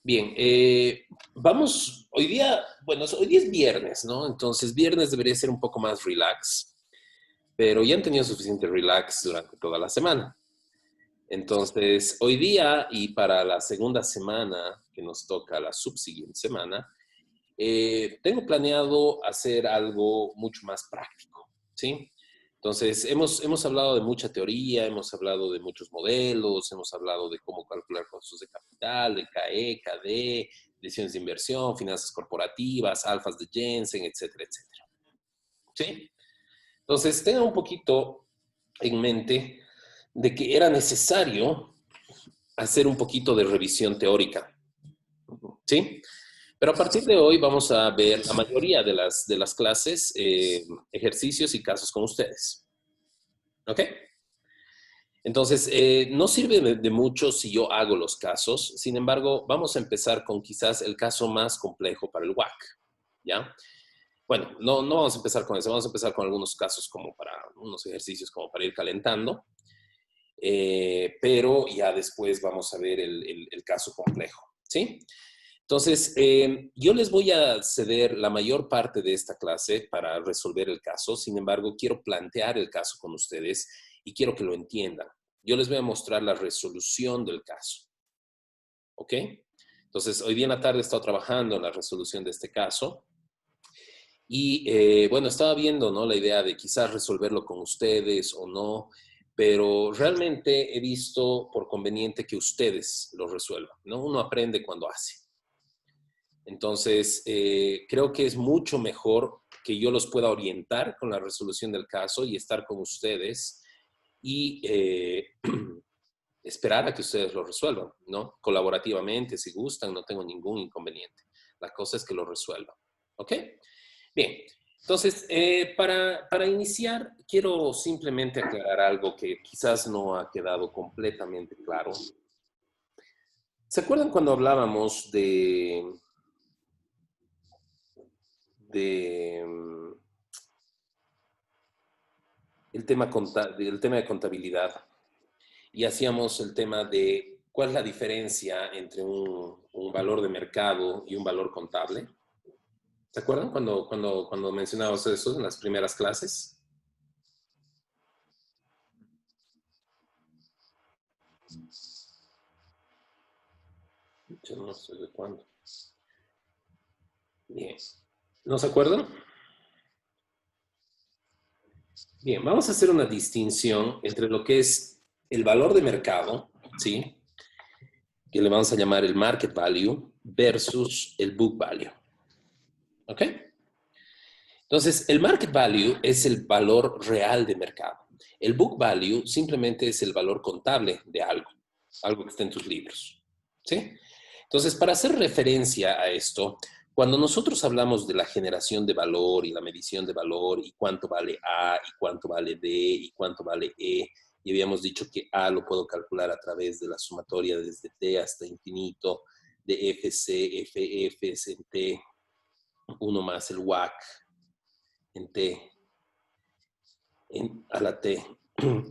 Bien, vamos, hoy día, bueno, hoy día es viernes, ¿no? Entonces, viernes debería ser un poco más relax, pero ya han tenido suficiente relax durante toda la semana. Entonces, hoy día y para la segunda semana que nos toca, la subsiguiente semana, tengo planeado hacer algo mucho más práctico, ¿sí? Entonces, hemos hablado de mucha teoría, hemos hablado de muchos modelos, hemos hablado de cómo calcular costos de capital, de KE, KD, decisiones de inversión, finanzas corporativas, alfas de Jensen, etcétera, etcétera. ¿Sí? Entonces, tenga un poquito en mente de que era necesario hacer un poquito de revisión teórica, ¿sí? Pero a partir de hoy vamos a ver la mayoría de las clases, ejercicios y casos con ustedes. ¿Ok? Entonces, no sirve de mucho si yo hago los casos. Sin embargo, vamos a empezar con quizás el caso más complejo para el WAC. ¿Ya? Bueno, no vamos a empezar con eso. Vamos a empezar con algunos casos como para unos ejercicios como para ir calentando. Pero ya después vamos a ver el caso complejo. ¿Sí? Entonces, yo les voy a ceder la mayor parte de esta clase para resolver el caso. Sin embargo, quiero plantear el caso con ustedes y quiero que lo entiendan. Yo les voy a mostrar la resolución del caso. ¿Ok? Entonces, hoy día en la tarde he estado trabajando en la resolución de este caso. Y bueno, estaba viendo, ¿no? La idea de quizás resolverlo con ustedes o no, pero realmente he visto por conveniente que ustedes lo resuelvan, ¿no? Uno aprende cuando hace. Entonces, creo que es mucho mejor que yo los pueda orientar con la resolución del caso y estar con ustedes y esperar a que ustedes lo resuelvan, ¿no? Colaborativamente, si gustan, no tengo ningún inconveniente. La cosa es que lo resuelvan, ¿ok? Bien, entonces, para iniciar, quiero simplemente aclarar algo que quizás no ha quedado completamente claro. ¿Se acuerdan cuando hablábamos de el tema de contabilidad y hacíamos el tema de cuál es la diferencia entre un valor de mercado y un valor contable? ¿Se acuerdan cuando mencionábamos eso en las primeras clases? Yo no sé de cuándo. Bien. ¿No se acuerdan? Bien, vamos a hacer una distinción entre lo que es el valor de mercado, ¿sí? Que le vamos a llamar el market value versus el book value. ¿Ok? Entonces, el market value es el valor real de mercado. El book value simplemente es el valor contable de algo, algo que está en tus libros. ¿Sí? Entonces, para hacer referencia a esto, cuando nosotros hablamos de la generación de valor y la medición de valor y cuánto vale A y cuánto vale D y cuánto vale E, y habíamos dicho que A lo puedo calcular a través de la sumatoria desde T hasta infinito, de FC, FF, en T, uno más el WAC en T, a la T,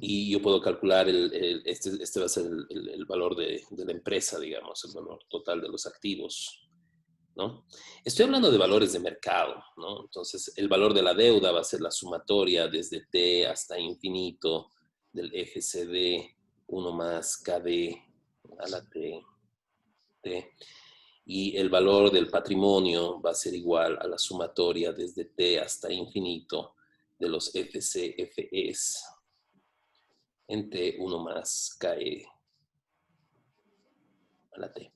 y yo puedo calcular, este va a ser el valor de la empresa, digamos, el valor total de los activos, ¿no? Estoy hablando de valores de mercado, ¿no? Entonces, el valor de la deuda va a ser la sumatoria desde T hasta infinito del FCD, uno más KD a la T, T. Y el valor del patrimonio va a ser igual a la sumatoria desde T hasta infinito de los FCFEs en T, uno más KE a la T.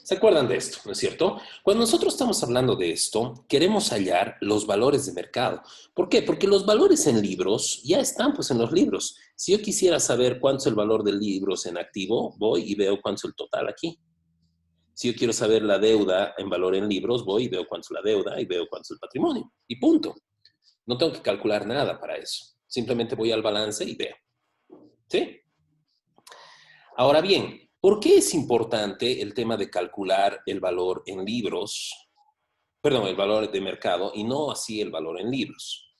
¿Se acuerdan de esto, no es cierto? Cuando nosotros estamos hablando de esto, queremos hallar los valores de mercado. ¿Por qué? Porque los valores en libros ya están pues en los libros. Si yo quisiera saber cuánto es el valor de libros en activo, voy y veo cuánto es el total aquí. Si yo quiero saber la deuda en valor en libros, voy y veo cuánto es la deuda y veo cuánto es el patrimonio. Y punto. No tengo que calcular nada para eso. Simplemente voy al balance y veo. ¿Sí? Ahora bien, ¿por qué es importante el tema de calcular el valor en libros? Perdón, el valor de mercado y no así el valor en libros.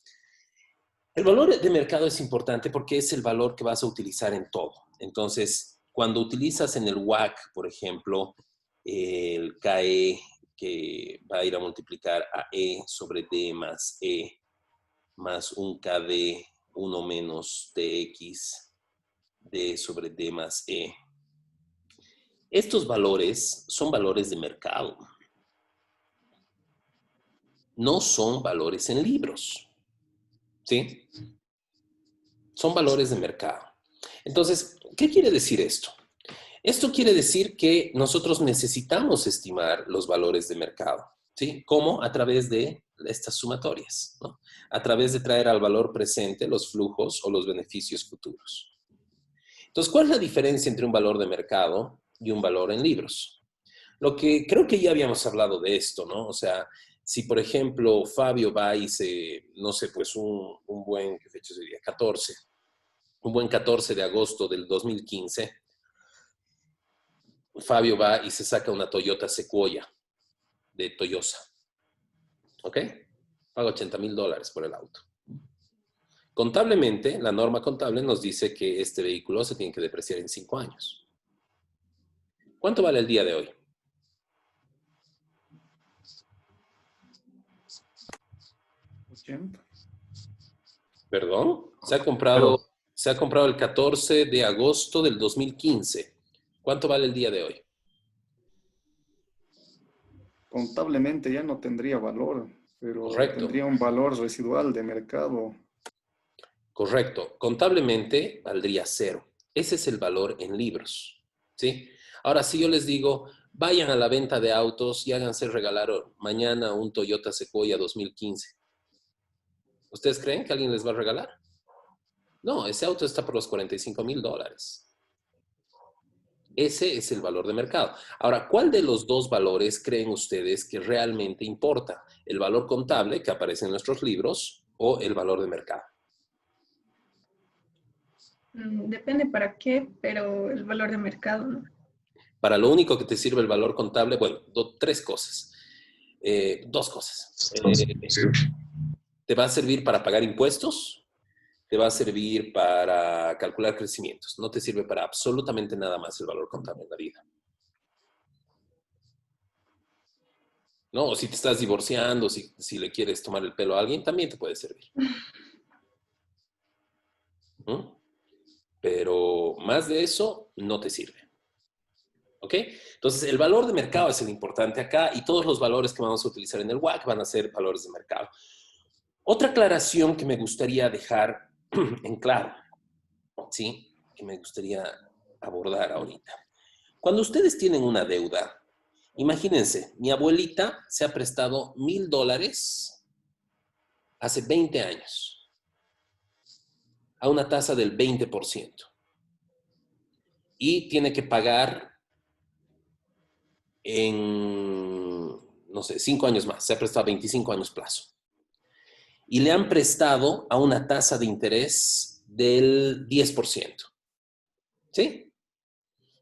El valor de mercado es importante porque es el valor que vas a utilizar en todo. Entonces, cuando utilizas en el WAC, por ejemplo, el KE que va a ir a multiplicar a E sobre D más E más un KD 1 menos TX D sobre D más E. Estos valores son valores de mercado. No son valores en libros. ¿Sí? Son valores de mercado. Entonces, ¿qué quiere decir esto? Esto quiere decir que nosotros necesitamos estimar los valores de mercado. ¿Sí? ¿Cómo? A través de estas sumatorias, ¿no? A través de traer al valor presente los flujos o los beneficios futuros. Entonces, ¿cuál es la diferencia entre un valor de mercado y un valor en libros? Lo que creo que ya habíamos hablado de esto, ¿no? O sea, si por ejemplo Fabio va y se, no sé, pues un buen, ¿qué fecha sería? 14. Un buen 14 de agosto del 2015, Fabio va y se saca una Toyota Sequoia de Toyosa. ¿Ok? Paga $80,000 por el auto. Contablemente, la norma contable nos dice que este vehículo se tiene que depreciar en 5 años. ¿Cuánto vale el día de hoy? 80. ¿Perdón? Pero Se ha comprado el 14 de agosto del 2015. ¿Cuánto vale el día de hoy? contablemente ya no tendría valor, pero Correcto, tendría un valor residual de mercado. correcto. Contablemente valdría cero. Ese es el valor en libros. ¿Sí? Ahora, si yo les digo, vayan a la venta de autos y háganse regalar mañana un Toyota Sequoia 2015. ¿Ustedes creen que alguien les va a regalar? No, ese auto está por los $45,000. Ese es el valor de mercado. Ahora, ¿cuál de los dos valores creen ustedes que realmente importa? ¿El valor contable que aparece en nuestros libros o el valor de mercado? Depende para qué, pero el valor de mercado, ¿no? Para lo único que te sirve el valor contable, bueno, tres cosas. Dos cosas. Te va a servir para pagar impuestos, te va a servir para calcular crecimientos. No te sirve para absolutamente nada más el valor contable en la vida. ¿No? O si te estás divorciando, si le quieres tomar el pelo a alguien, también te puede servir. ¿Mm? Pero más de eso no te sirve. ¿Ok? Entonces, el valor de mercado es el importante acá y todos los valores que vamos a utilizar en el WACC van a ser valores de mercado. Otra aclaración que me gustaría dejar en claro, ¿sí? Que me gustaría abordar ahorita. Cuando ustedes tienen una deuda, imagínense, mi abuelita se ha prestado $1,000 hace 20 años a una tasa del 20% y tiene que pagar en, no sé, 5 años más. Se ha prestado 25 años plazo. Y le han prestado a una tasa de interés del 10%. ¿Sí?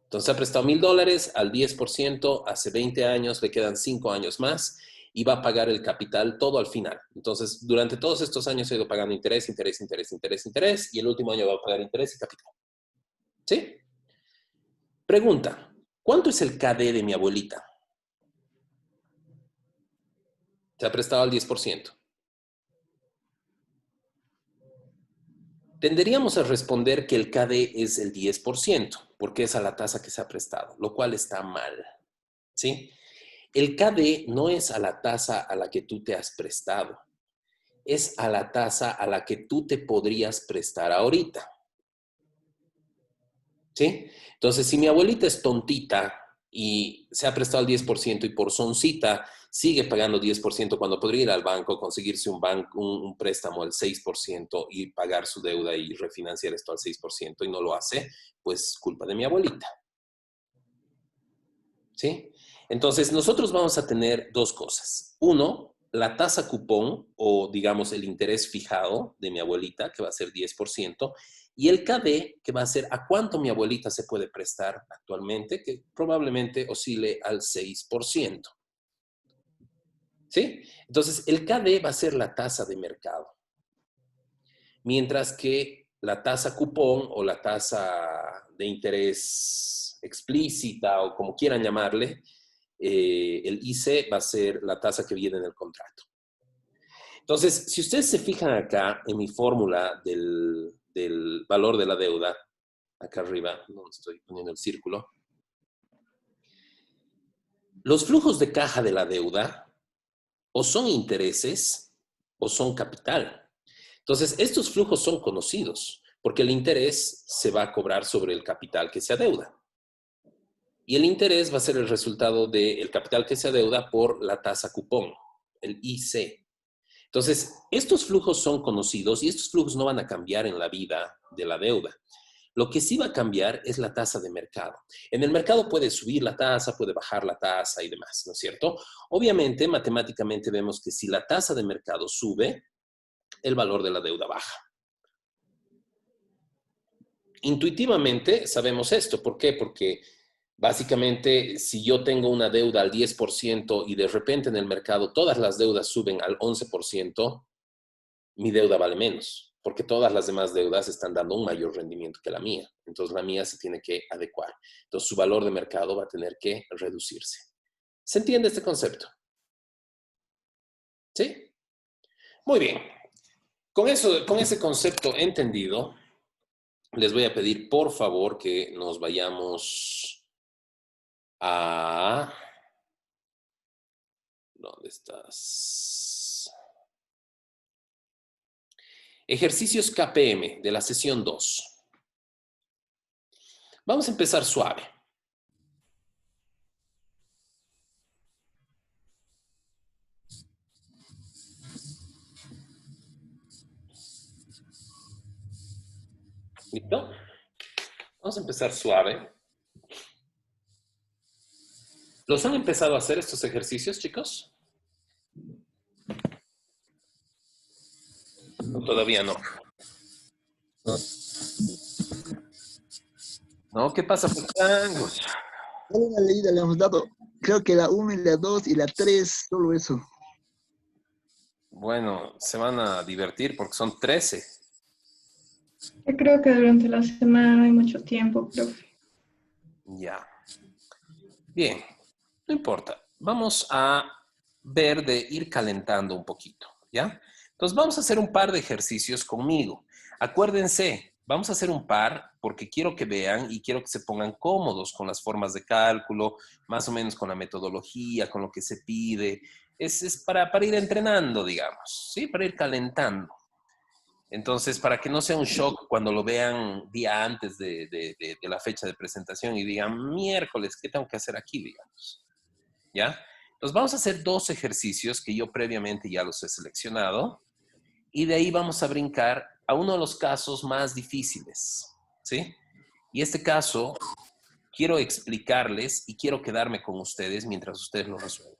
Entonces ha prestado $1,000 al 10%, hace 20 años, le quedan 5 años más y va a pagar el capital todo al final. Entonces, durante todos estos años ha ido pagando interés, interés, interés, interés, interés, y el último año va a pagar interés y capital. ¿Sí? Pregunta, ¿cuánto es el KD de mi abuelita? Se ha prestado al 10%. Tenderíamos a responder que el KD es el 10%, porque es a la tasa que se ha prestado, lo cual está mal. ¿Sí? El KD no es a la tasa a la que tú te has prestado, es a la tasa a la que tú te podrías prestar ahorita. ¿Sí? Entonces, si mi abuelita es tontita y se ha prestado al 10% y por soncita sigue pagando 10% cuando podría ir al banco, conseguirse un préstamo al 6% y pagar su deuda y refinanciar esto al 6% y no lo hace, pues culpa de mi abuelita. ¿Sí? Entonces, nosotros vamos a tener dos cosas. Uno, la tasa cupón o, digamos, el interés fijado de mi abuelita, que va a ser 10%, y el KD, que va a ser a cuánto mi abuelita se puede prestar actualmente, que probablemente oscile al 6%. ¿Sí? Entonces, el KD va a ser la tasa de mercado. Mientras que la tasa cupón o la tasa de interés explícita o como quieran llamarle, el IC va a ser la tasa que viene en el contrato. Entonces, si ustedes se fijan acá en mi fórmula del valor de la deuda, acá arriba, donde estoy poniendo el círculo, los flujos de caja de la deuda o son intereses o son capital. Entonces, estos flujos son conocidos porque el interés se va a cobrar sobre el capital que se adeuda. Y el interés va a ser el resultado del capital que se adeuda por la tasa cupón, el IC. Entonces, estos flujos son conocidos y estos flujos no van a cambiar en la vida de la deuda. Lo que sí va a cambiar es la tasa de mercado. En el mercado puede subir la tasa, puede bajar la tasa y demás, ¿no es cierto? Obviamente, matemáticamente vemos que si la tasa de mercado sube, el valor de la deuda baja. Intuitivamente sabemos esto. ¿Por qué? Porque básicamente, si yo tengo una deuda al 10% y de repente en el mercado todas las deudas suben al 11%, mi deuda vale menos, porque todas las demás deudas están dando un mayor rendimiento que la mía. Entonces, la mía se tiene que adecuar. Entonces, su valor de mercado va a tener que reducirse. ¿Se entiende este concepto? ¿Sí? Muy bien. Con ese concepto entendido, les voy a pedir, por favor, que nos vayamos a... ¿Dónde estás? Ejercicios KPM de la sesión 2. Vamos a empezar suave. ¿Listo? Vamos a empezar suave. ¿Los han empezado a hacer estos ejercicios, chicos? No, todavía no. ¿No? ¿Qué pasa, Pachangos? Una leída le hemos dado, creo que la 1 y la 2 y la 3, solo eso. Bueno, se van a divertir porque son 13. Yo creo que durante la semana no hay mucho tiempo, profe. Ya. Bien, no importa. Vamos a ver de ir calentando un poquito, ¿ya? Entonces vamos a hacer un par de ejercicios conmigo. Acuérdense, vamos a hacer un par porque quiero que vean y quiero que se pongan cómodos con las formas de cálculo, más o menos con la metodología, con lo que se pide. Es para ir entrenando, digamos, ¿sí? Para ir calentando. Entonces, para que no sea un shock cuando lo vean día antes de la fecha de presentación y digan, miércoles, ¿qué tengo que hacer aquí, digamos? ¿Ya? Entonces, vamos a hacer 2 ejercicios que yo previamente ya los he seleccionado y de ahí vamos a brincar a uno de los casos más difíciles, ¿sí? Y este caso, quiero explicarles y quiero quedarme con ustedes mientras ustedes lo resuelven.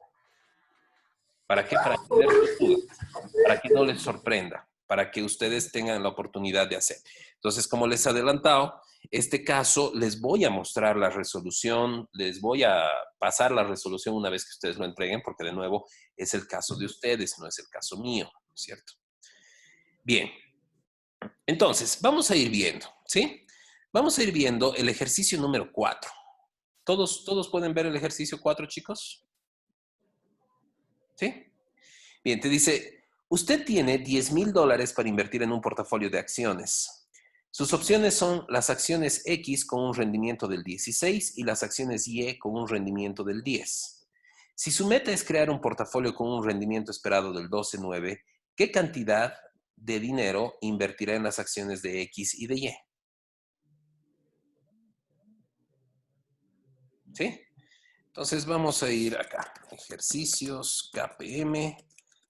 ¿Para qué? Para entender sus dudas, para que no les sorprenda, para que ustedes tengan la oportunidad de hacer. Entonces, como les he adelantado, este caso les voy a mostrar la resolución, les voy a pasar la resolución una vez que ustedes lo entreguen, porque de nuevo es el caso de ustedes, no es el caso mío, ¿no es cierto? Bien, entonces vamos a ir viendo, ¿sí? Vamos a ir viendo el ejercicio número 4. ¿Todos pueden ver el ejercicio 4, chicos? ¿Sí? Bien, te dice, usted tiene $10,000 para invertir en un portafolio de acciones. Sus opciones son las acciones X con un rendimiento del 16 y las acciones Y con un rendimiento del 10. Si su meta es crear un portafolio con un rendimiento esperado del 12,9, ¿qué cantidad de dinero invertirá en las acciones de X y de Y? ¿Sí? Entonces vamos a ir acá. Ejercicios, KPM,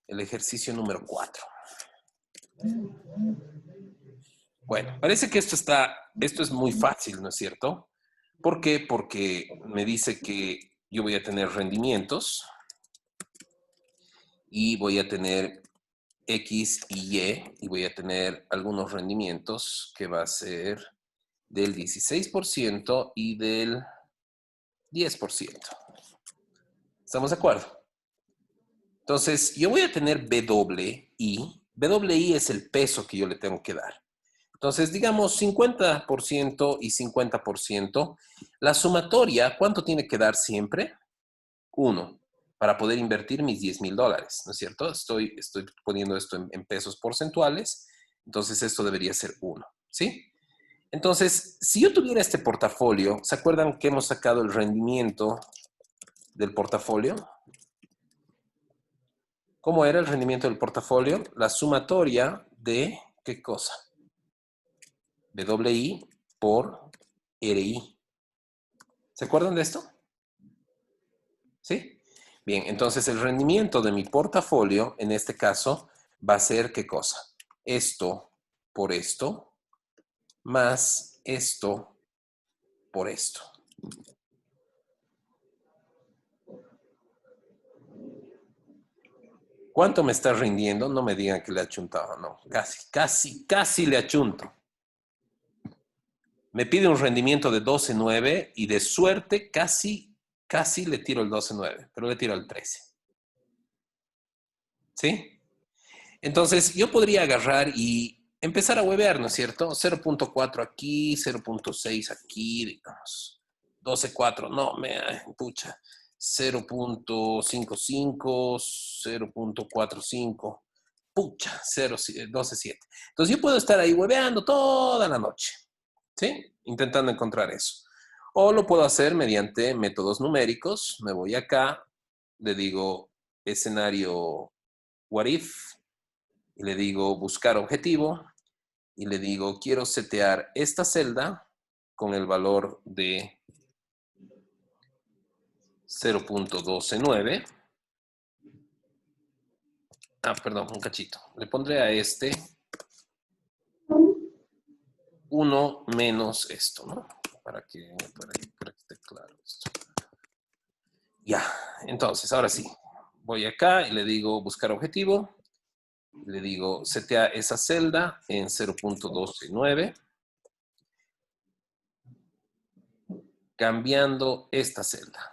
el ejercicio número 4. Bueno, parece que esto es muy fácil, ¿no es cierto? ¿Por qué? Porque me dice que yo voy a tener rendimientos y voy a tener X y voy a tener algunos rendimientos que va a ser del 16% y del 10%. ¿Estamos de acuerdo? Entonces, yo voy a tener BWI. BWI es el peso que yo le tengo que dar. Entonces, digamos 50% y 50%. La sumatoria, ¿cuánto tiene que dar siempre? 1 para poder invertir mis $10,000, ¿no es cierto? Estoy poniendo esto en pesos porcentuales, entonces esto debería ser 1, ¿sí? Entonces, si yo tuviera este portafolio, ¿se acuerdan que hemos sacado el rendimiento del portafolio? ¿Cómo era el rendimiento del portafolio? La sumatoria de, ¿qué cosa? WI por RI. ¿Se acuerdan de esto? ¿Sí? Bien, entonces el rendimiento de mi portafolio, en este caso, va a ser ¿qué cosa? Esto por esto, más esto por esto. ¿Cuánto me está rindiendo? No me digan que le ha achuntado, no. Casi le achunto. Me pide un rendimiento de 12.9 y de suerte casi le tiro el 12.9, pero le tiro el 13. ¿Sí? Entonces, yo podría agarrar y empezar a huevear, ¿no es cierto? 0.4 aquí, 0.6 aquí, digamos. 12.4, no, pucha. 0.55, 0.45, pucha, 12.7. Entonces, yo puedo estar ahí hueveando toda la noche, ¿sí? Intentando encontrar eso. O lo puedo hacer mediante métodos numéricos. Me voy acá, le digo escenario what if, y le digo buscar objetivo, y le digo quiero setear esta celda con el valor de 0.129. Perdón, un cachito. Le pondré a este 1 menos esto, ¿no? Para que esté claro esto. Ya, entonces, ahora sí. Voy acá y le digo buscar objetivo. Le digo setea esa celda en 0.129. Cambiando esta celda.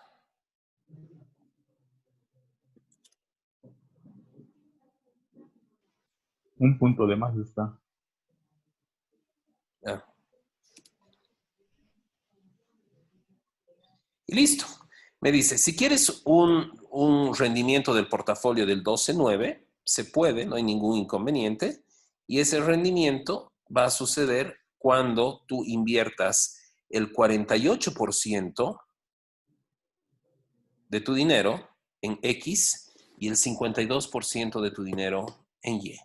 Un punto de más está. Ah. Y listo. Me dice, si quieres un rendimiento del portafolio del 12.9, se puede, no hay ningún inconveniente. Y ese rendimiento va a suceder cuando tú inviertas el 48% de tu dinero en X y el 52% de tu dinero en Y.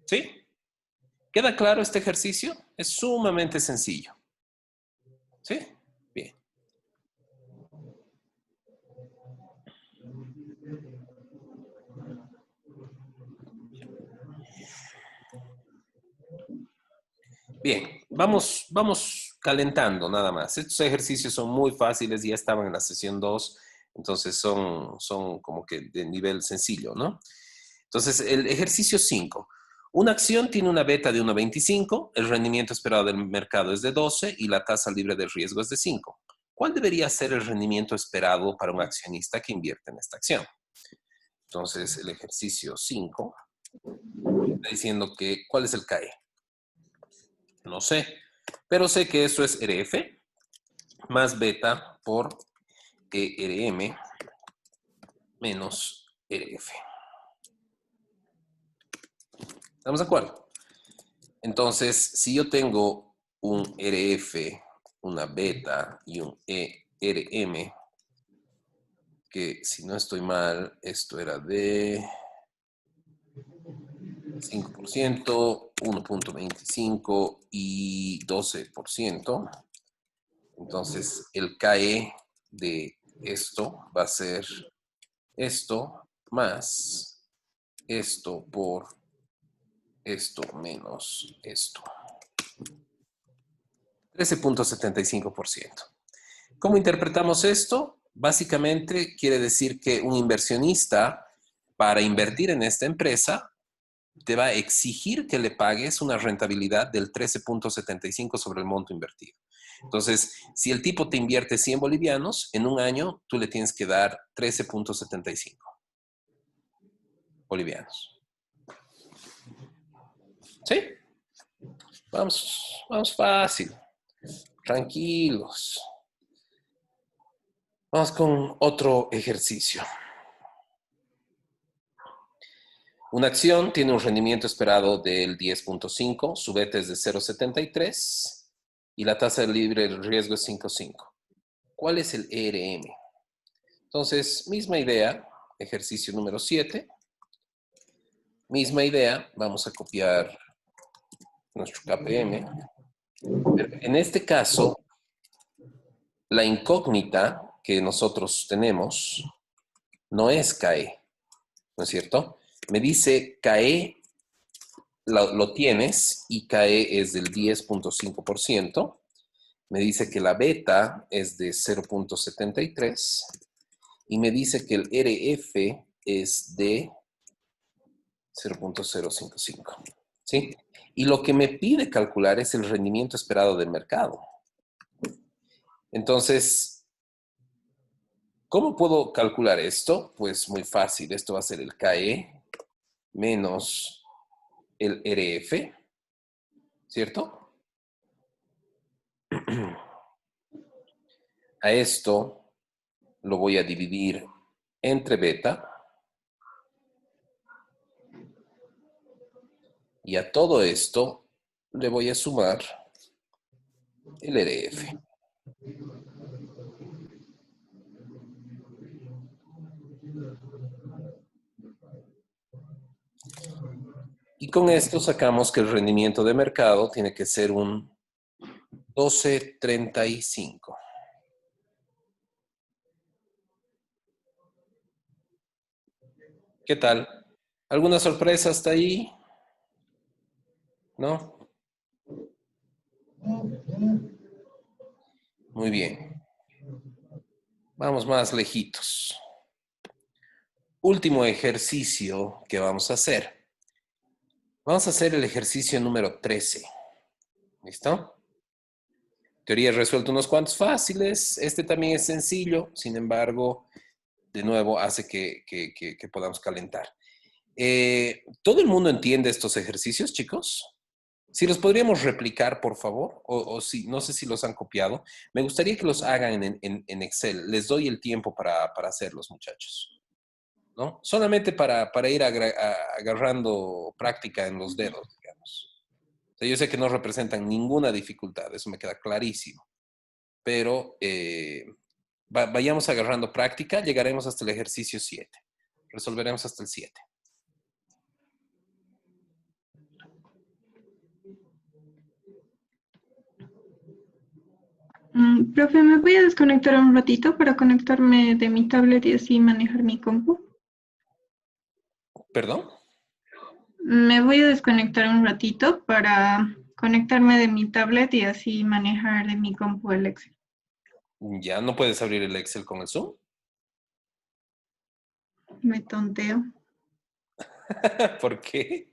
¿Sí? ¿Queda claro este ejercicio? Es sumamente sencillo. ¿Sí? Bien. Bien, vamos calentando nada más. Estos ejercicios son muy fáciles, ya estaban en la sesión 2, entonces son como que de nivel sencillo, ¿no? Entonces, el ejercicio 5. Una acción tiene una beta de 1.25, el rendimiento esperado del mercado es de 12 y la tasa libre de riesgo es de 5. ¿Cuál debería ser el rendimiento esperado para un accionista que invierte en esta acción? Entonces, el ejercicio 5 está diciendo que, ¿cuál es el CAE? No sé, pero sé que eso es RF más beta por ERM menos RF. ¿Estamos de acuerdo? Entonces, si yo tengo un RF, una beta y un ERM, que si no estoy mal, esto era de 5%, 1.25 y 12%. Entonces, el KE de esto va a ser esto más esto por esto menos esto. 13.75%. ¿Cómo interpretamos esto? Básicamente quiere decir que un inversionista, para invertir en esta empresa, te va a exigir que le pagues una rentabilidad del 13.75 sobre el monto invertido. Entonces, si el tipo te invierte 100 bolivianos, en un año tú le tienes que dar 13.75 bolivianos. ¿Sí? Vamos fácil. Tranquilos. Vamos con otro ejercicio. Una acción tiene un rendimiento esperado del 10.5, su beta es de 0.73 y la tasa de libre de riesgo es 5.5. ¿Cuál es el ERM? Entonces, misma idea, ejercicio número 7. Misma idea, vamos a copiar nuestro KPM. En este caso, la incógnita que nosotros tenemos no es CAE, ¿no es cierto? Me dice CAE lo tienes y CAE es del 10.5%. Me dice que la beta es de 0.73 y me dice que el RF es de 0.055. ¿Sí? Y lo que me pide calcular es el rendimiento esperado del mercado. Entonces, ¿cómo puedo calcular esto? Pues muy fácil. Esto va a ser el KE menos el RF, ¿cierto? A esto lo voy a dividir entre beta y a todo esto le voy a sumar el RF. Y con esto sacamos que el rendimiento de mercado tiene que ser un 12.35. ¿Qué tal? ¿Alguna sorpresa hasta ahí? ¿No? Muy bien. Vamos más lejitos. Último ejercicio que vamos a hacer. Vamos a hacer el ejercicio número 13. ¿Listo? Teoría he resuelto unos cuantos fáciles. Este también es sencillo, sin embargo, de nuevo hace que podamos calentar. ¿Todo el mundo entiende estos ejercicios, chicos? Si los podríamos replicar, por favor, o si, no sé si los han copiado. Me gustaría que los hagan en Excel. Les doy el tiempo para hacerlos, muchachos. ¿No? Solamente para ir agarrando práctica en los dedos, digamos. O sea, yo sé que no representan ninguna dificultad, eso me queda clarísimo. Pero vayamos agarrando práctica, llegaremos hasta el ejercicio 7. Resolveremos hasta el 7. Profe, ¿me voy a desconectar un ratito para conectarme de mi tablet y así manejar mi compu? ¿Perdón? Me voy a desconectar un ratito para conectarme de mi tablet y así manejar de mi compu el Excel. ¿Ya no puedes abrir el Excel con el Zoom? Me tonteo. ¿Por qué?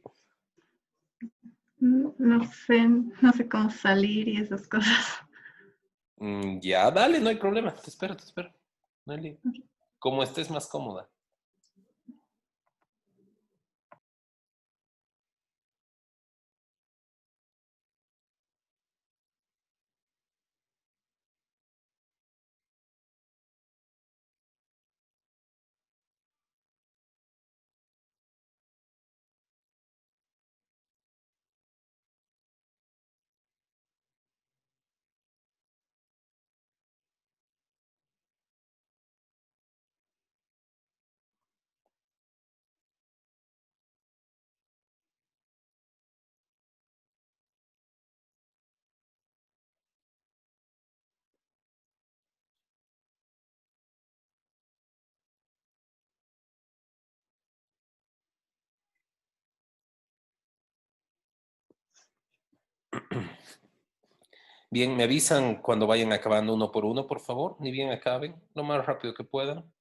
No sé cómo salir y esas cosas. Ya, dale, no hay problema. Te espero, te espero. No hay lío. Como estés más cómoda. Bien, me avisan cuando vayan acabando uno por uno, por favor. Ni bien acaben, lo más rápido que puedan.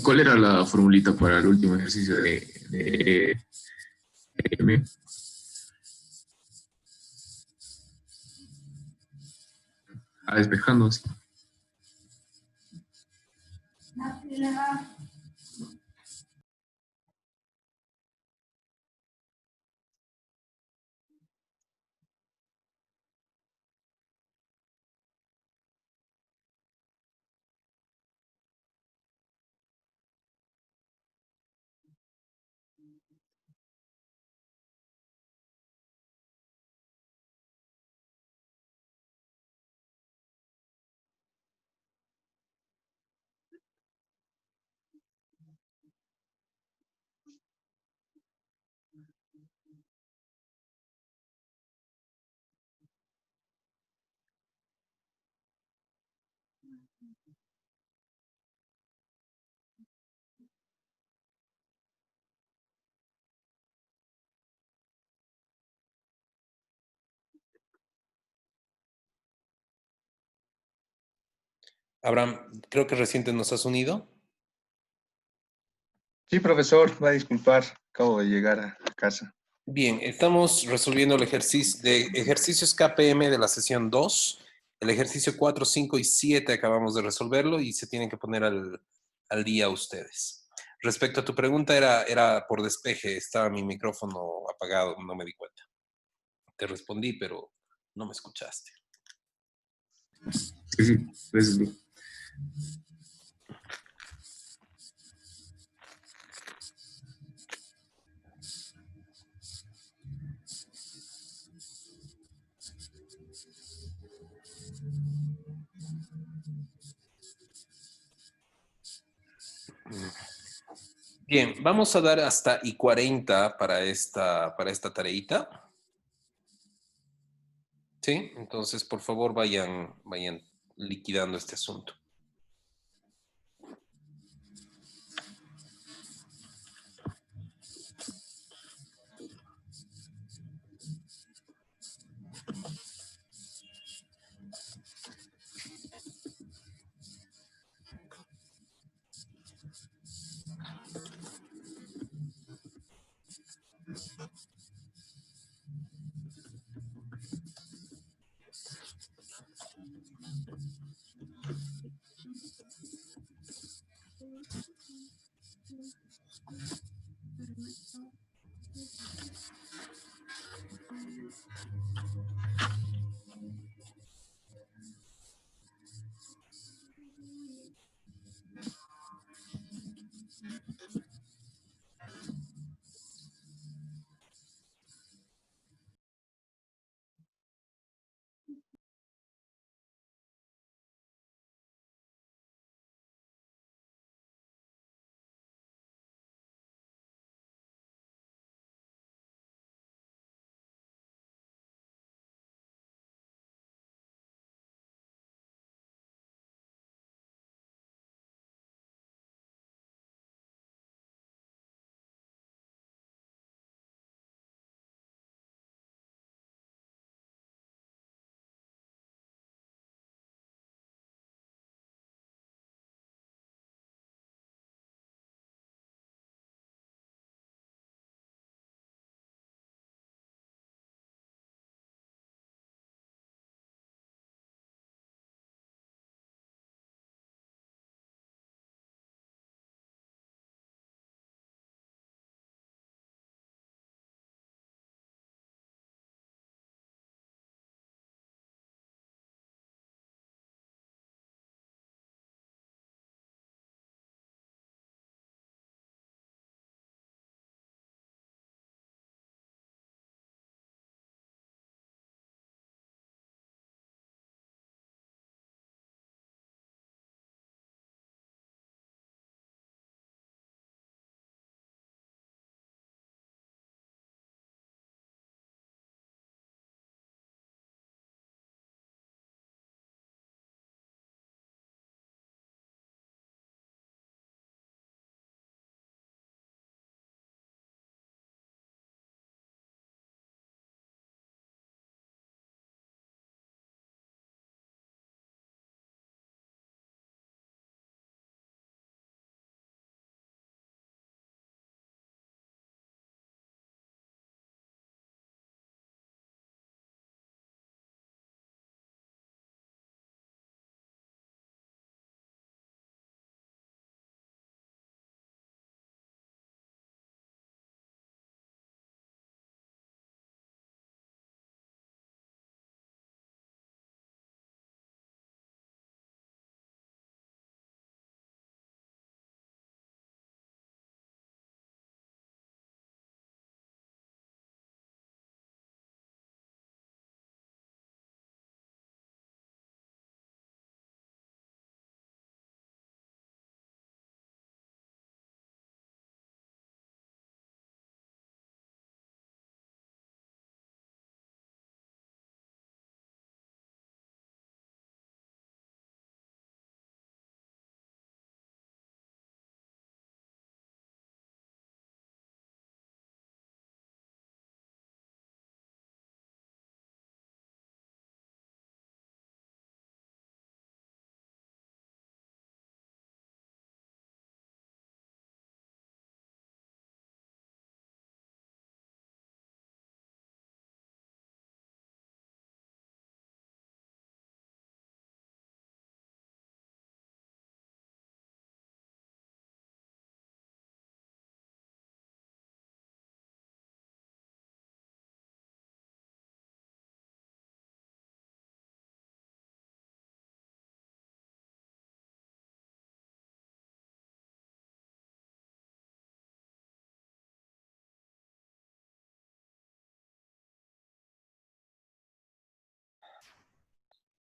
¿Cuál era la formulita para el último ejercicio de M? Despejando, sí. Abraham, creo que reciente nos has unido. Sí, profesor, va a disculpar, acabo de llegar a casa. Bien, estamos resolviendo el ejercicio de ejercicios KPM de la sesión 2. El ejercicio 4, 5 y 7 acabamos de resolverlo y se tienen que poner al día ustedes. Respecto a tu pregunta, era por despeje, estaba mi micrófono apagado, no me di cuenta. Te respondí, pero no me escuchaste. Sí, sí, gracias, bro. Bien, vamos a dar hasta I40 para esta tareita. ¿Sí? Entonces, por favor, vayan liquidando este asunto.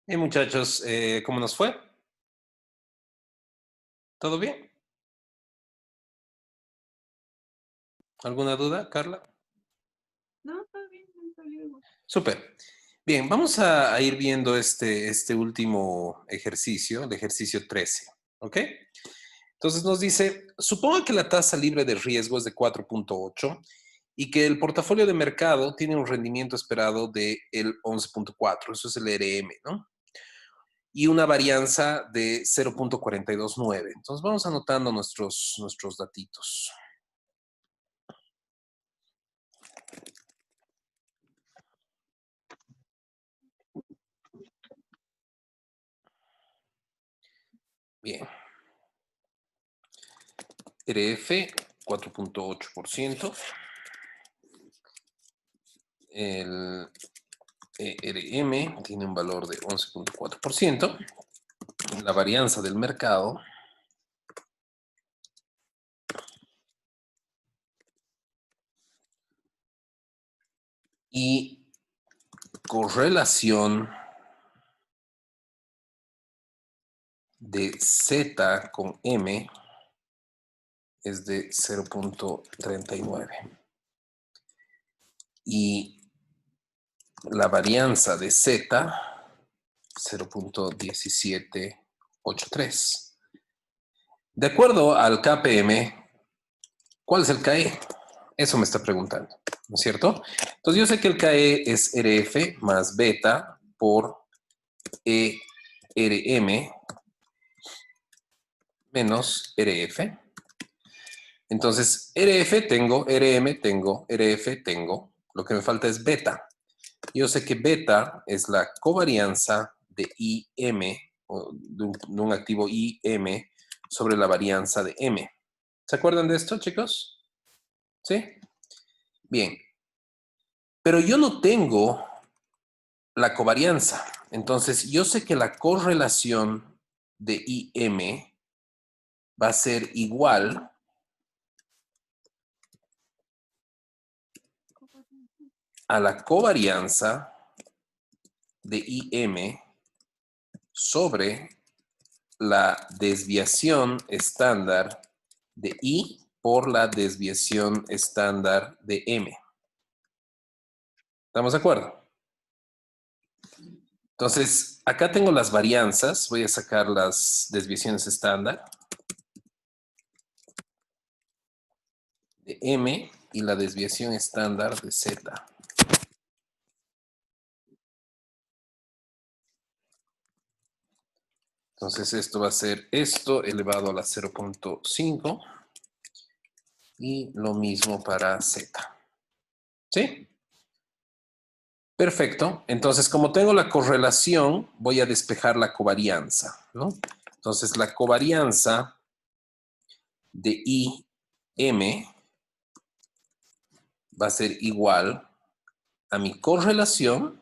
Muchachos, ¿cómo nos fue? ¿Todo bien? ¿Alguna duda, Carla? No, todo bien, no salió igual. Súper. Bien, vamos a ir viendo este último ejercicio, el ejercicio 13, ¿ok? Entonces nos dice, suponga que la tasa libre de riesgo es de 4.8 y que el portafolio de mercado tiene un rendimiento esperado del 11.4, eso es el RM, ¿no? Y una varianza de 0.429. Entonces vamos anotando nuestros datitos. Bien. RF, 4.8%. El ERM tiene un valor de 11.4%. La varianza del mercado y correlación de Z con M es de 0.39. Y la varianza de Z, 0.1783. De acuerdo al KPM, ¿cuál es el KE? Eso me está preguntando, ¿no es cierto? Entonces yo sé que el KE es RF más beta por ERM menos RF. Entonces, RF tengo, RM tengo, RF tengo. Lo que me falta es beta. Yo sé que beta es la covarianza de IM, o de un activo IM, sobre la varianza de M. ¿Se acuerdan de esto, chicos? ¿Sí? Bien. Pero yo no tengo la covarianza. Entonces, yo sé que la correlación de IM va a ser igual a la covarianza de IM sobre la desviación estándar de I por la desviación estándar de M. ¿Estamos de acuerdo? Entonces, acá tengo las varianzas. Voy a sacar las desviaciones estándar de M y la desviación estándar de Z. Entonces, esto va a ser esto elevado a la 0.5 y lo mismo para Z. ¿Sí? Perfecto. Entonces, como tengo la correlación, voy a despejar la covarianza, ¿no? Entonces, la covarianza de IM va a ser igual a mi correlación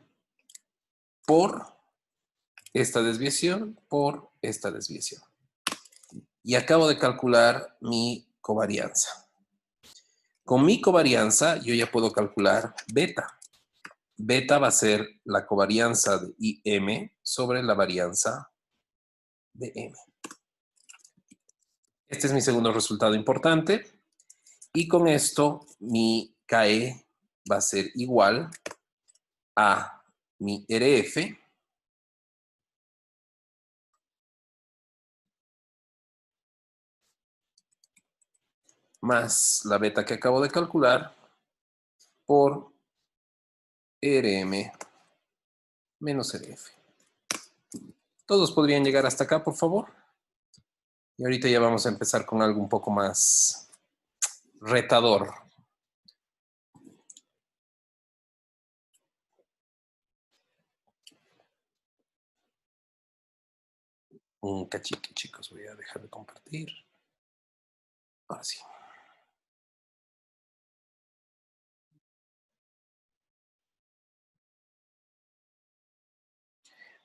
por esta desviación por esta desviación. Y acabo de calcular mi covarianza. Con mi covarianza, yo ya puedo calcular beta. Beta va a ser la covarianza de IM sobre la varianza de M. Este es mi segundo resultado importante. Y con esto, mi KE va a ser igual a mi RF más la beta que acabo de calcular por RM menos RF. ¿Todos podrían llegar hasta acá, por favor? Y ahorita ya vamos a empezar con algo un poco más retador. Un cachito, chicos. Voy a dejar de compartir. Ahora sí.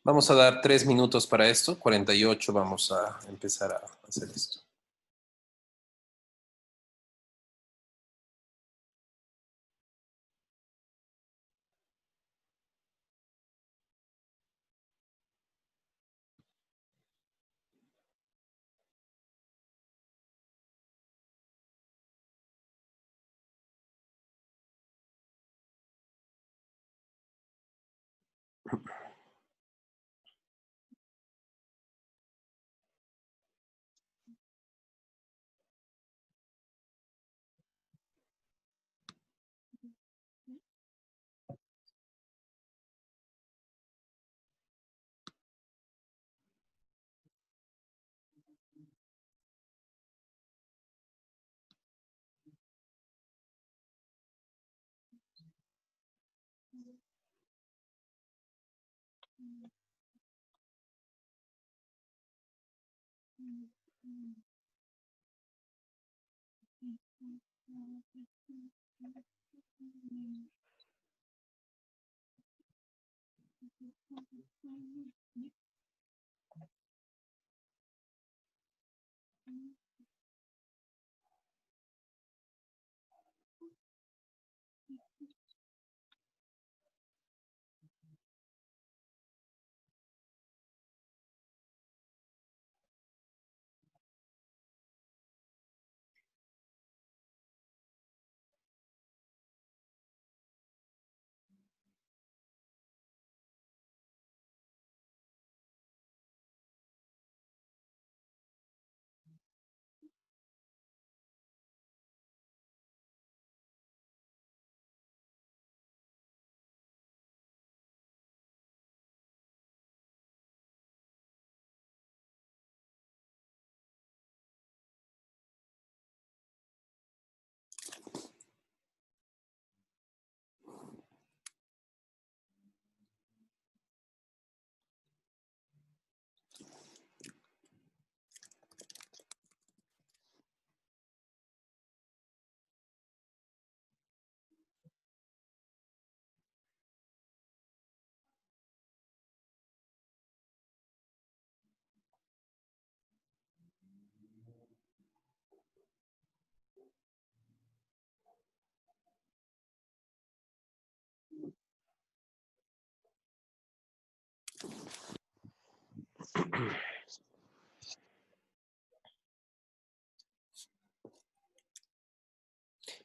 Vamos a dar 3 minutos para esto. 48 vamos a empezar a hacer esto.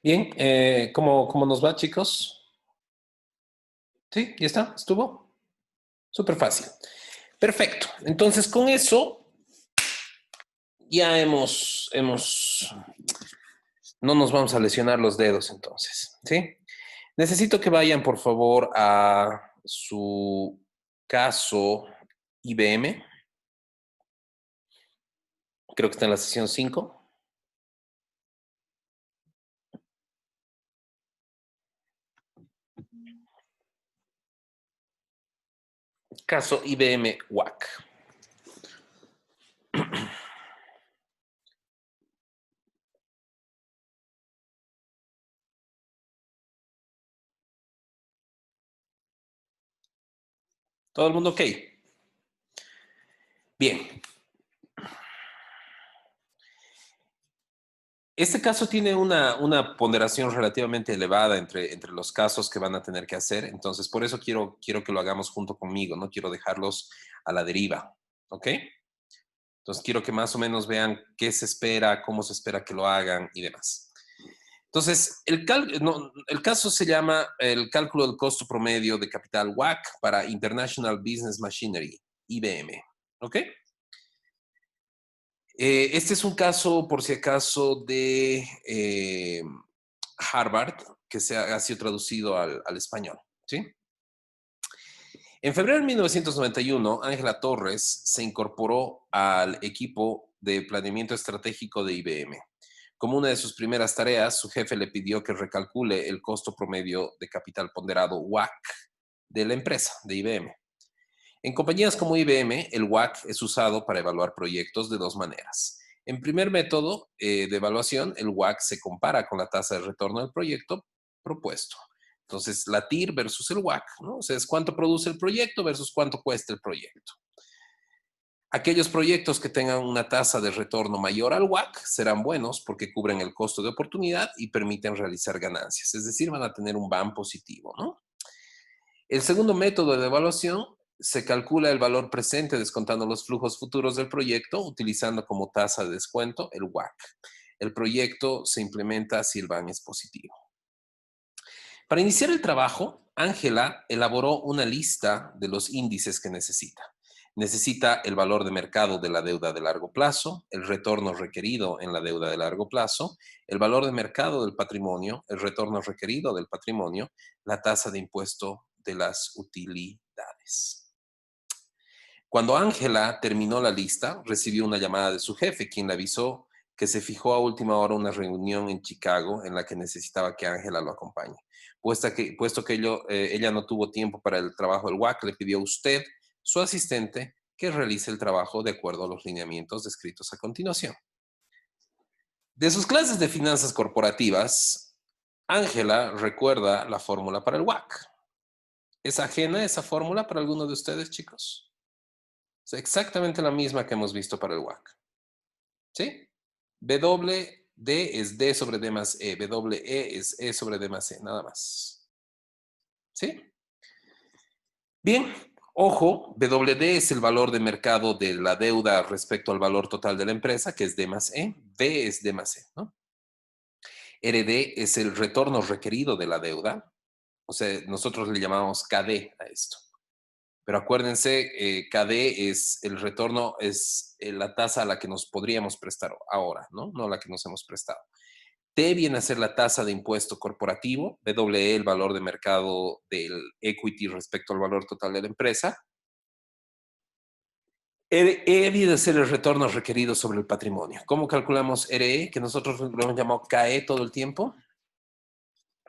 Bien, ¿cómo nos va, chicos? ¿Sí? ¿Ya está? ¿Estuvo? Súper fácil. Perfecto. Entonces, con eso ya no nos vamos a lesionar los dedos entonces, ¿sí? Necesito que vayan, por favor, a su caso IBM. Creo que está en la sesión 5. Caso IBM WAC. ¿Todo el mundo ok? Bien. Este caso tiene una ponderación relativamente elevada entre los casos que van a tener que hacer, entonces por eso quiero que lo hagamos junto conmigo, no quiero dejarlos a la deriva, ¿ok? Entonces quiero que más o menos vean qué se espera, cómo se espera que lo hagan y demás. Entonces, el caso se llama el cálculo del costo promedio de capital WACC para International Business Machinery, IBM, ¿ok? Este es un caso, por si acaso, de Harvard, que ha sido traducido al español, ¿sí? En febrero de 1991, Ángela Torres se incorporó al equipo de planeamiento estratégico de IBM. Como una de sus primeras tareas, su jefe le pidió que recalcule el costo promedio de capital ponderado WACC de la empresa, de IBM. En compañías como IBM, el WACC es usado para evaluar proyectos de dos maneras. En primer método de evaluación, el WACC se compara con la tasa de retorno del proyecto propuesto. Entonces, la TIR versus el WACC, ¿no? O sea, es cuánto produce el proyecto versus cuánto cuesta el proyecto. Aquellos proyectos que tengan una tasa de retorno mayor al WACC serán buenos porque cubren el costo de oportunidad y permiten realizar ganancias. Es decir, van a tener un BAM positivo, ¿no? El segundo método de evaluación se calcula el valor presente descontando los flujos futuros del proyecto utilizando como tasa de descuento el WACC. El proyecto se implementa si el BAM es positivo. Para iniciar el trabajo, Ángela elaboró una lista de los índices que necesita. Necesita el valor de mercado de la deuda de largo plazo, el retorno requerido en la deuda de largo plazo, el valor de mercado del patrimonio, el retorno requerido del patrimonio, la tasa de impuesto de las utilidades. Cuando Ángela terminó la lista, recibió una llamada de su jefe, quien le avisó que se fijó a última hora una reunión en Chicago en la que necesitaba que Ángela lo acompañe. Puesto que ella no tuvo tiempo para el trabajo del WAC, le pidió a usted, su asistente, que realice el trabajo de acuerdo a los lineamientos descritos a continuación. De sus clases de finanzas corporativas, Ángela recuerda la fórmula para el WAC. ¿Es ajena esa fórmula para alguno de ustedes, chicos? Es exactamente la misma que hemos visto para el WAC. ¿Sí? WD es D sobre D más E. WE es E sobre D más E, nada más. ¿Sí? Bien, ojo, WD es el valor de mercado de la deuda respecto al valor total de la empresa, que es D más E. V es D más E, ¿no? RD es el retorno requerido de la deuda. O sea, nosotros le llamamos KD a esto. Pero acuérdense, KD es el retorno, es la tasa a la que nos podríamos prestar ahora, ¿no? No la que nos hemos prestado. T viene a ser la tasa de impuesto corporativo, WE el valor de mercado del equity respecto al valor total de la empresa. RE viene a ser el retorno requerido sobre el patrimonio. ¿Cómo calculamos RE? Que nosotros lo hemos llamado KE todo el tiempo,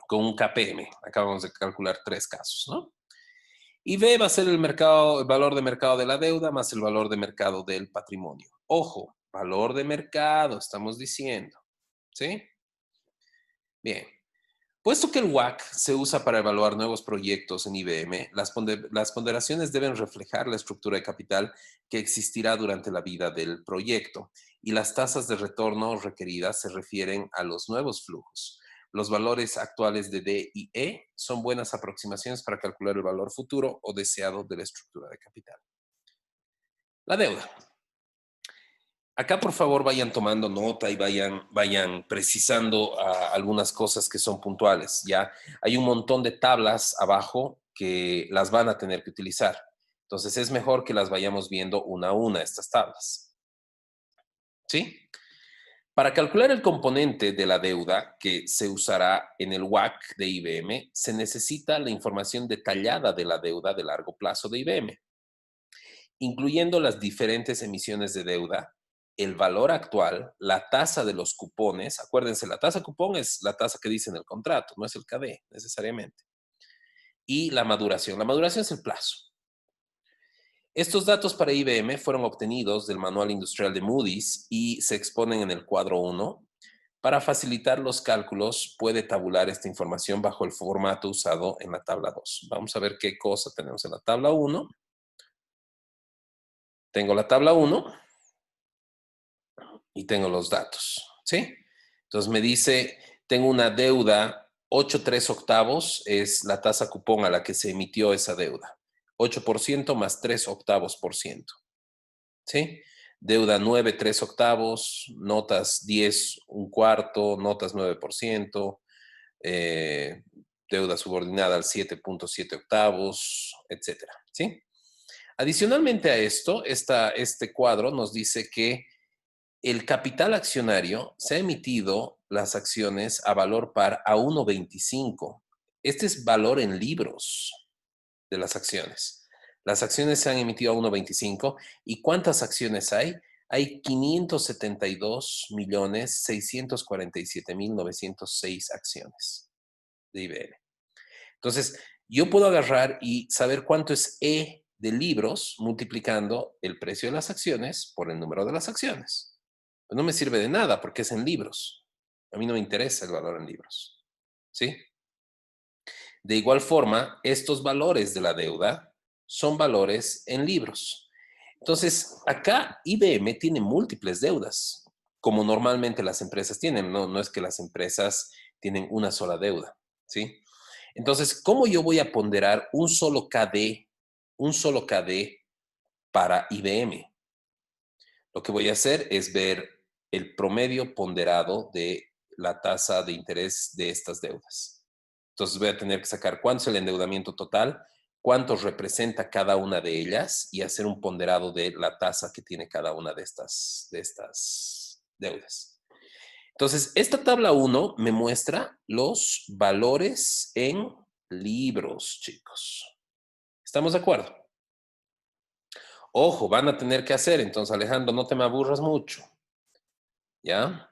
con un KPM. Acabamos de calcular 3 casos, ¿no? Y B va a ser el valor de mercado de la deuda más el valor de mercado del patrimonio. Ojo, valor de mercado, estamos diciendo. ¿Sí? Bien. Puesto que el WACC se usa para evaluar nuevos proyectos en IBM, las ponderaciones deben reflejar la estructura de capital que existirá durante la vida del proyecto y las tasas de retorno requeridas se refieren a los nuevos flujos. Los valores actuales de D y E son buenas aproximaciones para calcular el valor futuro o deseado de la estructura de capital. La deuda. Acá, por favor, vayan tomando nota y vayan precisando algunas cosas que son puntuales, ¿ya? Hay un montón de tablas abajo que las van a tener que utilizar. Entonces, es mejor que las vayamos viendo una a una, estas tablas. ¿Sí? Para calcular el componente de la deuda que se usará en el WACC de IBM, se necesita la información detallada de la deuda de largo plazo de IBM, incluyendo las diferentes emisiones de deuda, el valor actual, la tasa de los cupones. Acuérdense, la tasa cupón es la tasa que dice en el contrato, no es el KD necesariamente. Y la maduración. La maduración es el plazo. Estos datos para IBM fueron obtenidos del Manual Industrial de Moody's y se exponen en el cuadro 1. Para facilitar los cálculos, puede tabular esta información bajo el formato usado en la tabla 2. Vamos a ver qué cosa tenemos en la tabla 1. Tengo la tabla 1 y tengo los datos, ¿sí? Entonces me dice, tengo una deuda, 8/3 es la tasa cupón a la que se emitió esa deuda. 8% más 3/8%, ¿sí? Deuda 9/3/8, notas 10 1/4, notas 9%, deuda subordinada al 7.7/8, etcétera, ¿sí? Adicionalmente a esto, este cuadro nos dice que el capital accionario se ha emitido las acciones a valor par a 1.25. Este es valor en libros de las acciones. Las acciones se han emitido a 1.25. ¿Y cuántas acciones hay? Hay 572.647.906 acciones de IBM. Entonces, yo puedo agarrar y saber cuánto es E de libros multiplicando el precio de las acciones por el número de las acciones. Pues no me sirve de nada porque es en libros. A mí no me interesa el valor en libros. ¿Sí? De igual forma, estos valores de la deuda son valores en libros. Entonces, acá IBM tiene múltiples deudas, como normalmente las empresas tienen. No es que las empresas tienen una sola deuda. ¿Sí? Entonces, ¿cómo yo voy a ponderar un solo KD para IBM? Lo que voy a hacer es ver el promedio ponderado de la tasa de interés de estas deudas. Entonces voy a tener que sacar cuánto es el endeudamiento total, cuánto representa cada una de ellas y hacer un ponderado de la tasa que tiene cada una de estas deudas. Entonces, esta tabla 1 me muestra los valores en libros, chicos. ¿Estamos de acuerdo? Ojo, van a tener que hacer, entonces Alejandro, no te me aburras mucho. ¿Ya?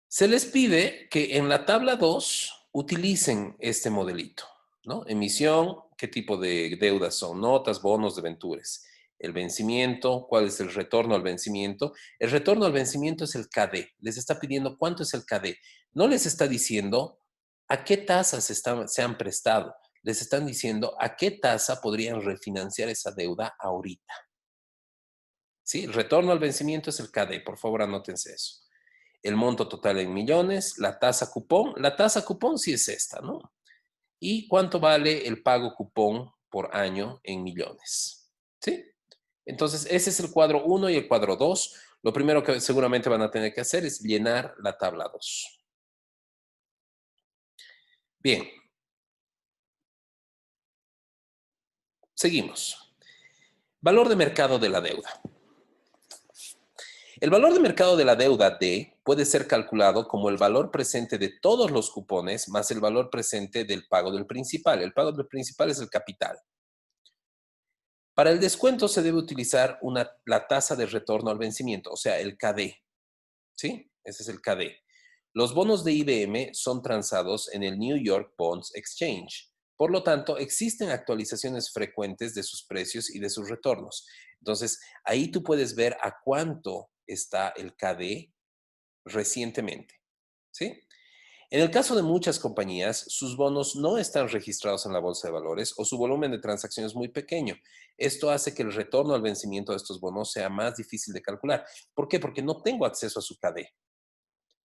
Se les pide que en la tabla 2 utilicen este modelito, ¿no? Emisión, qué tipo de deudas son, notas, bonos, debentures. El vencimiento, cuál es el retorno al vencimiento. El retorno al vencimiento es el KD. Les está pidiendo cuánto es el KD. No les está diciendo a qué tasas se han prestado. Les están diciendo a qué tasa podrían refinanciar esa deuda ahorita. ¿Sí? El retorno al vencimiento es el KD. Por favor, anótense eso. El monto total en millones, la tasa cupón sí es esta, ¿no? Y cuánto vale el pago cupón por año en millones, ¿sí? Entonces, ese es el cuadro 1 y el cuadro 2. Lo primero que seguramente van a tener que hacer es llenar la tabla 2. Bien. Seguimos. Valor de mercado de la deuda. El valor de mercado de la deuda D puede ser calculado como el valor presente de todos los cupones más el valor presente del pago del principal. El pago del principal es el capital. Para el descuento se debe utilizar la tasa de retorno al vencimiento, o sea, el KD. ¿Sí? Ese es el KD. Los bonos de IBM son transados en el New York Bonds Exchange. Por lo tanto, existen actualizaciones frecuentes de sus precios y de sus retornos. Entonces, ahí tú puedes ver a cuánto está el KD recientemente. ¿Sí? En el caso de muchas compañías, sus bonos no están registrados en la bolsa de valores o su volumen de transacciones es muy pequeño. Esto hace que el retorno al vencimiento de estos bonos sea más difícil de calcular. ¿Por qué? Porque no tengo acceso a su KD.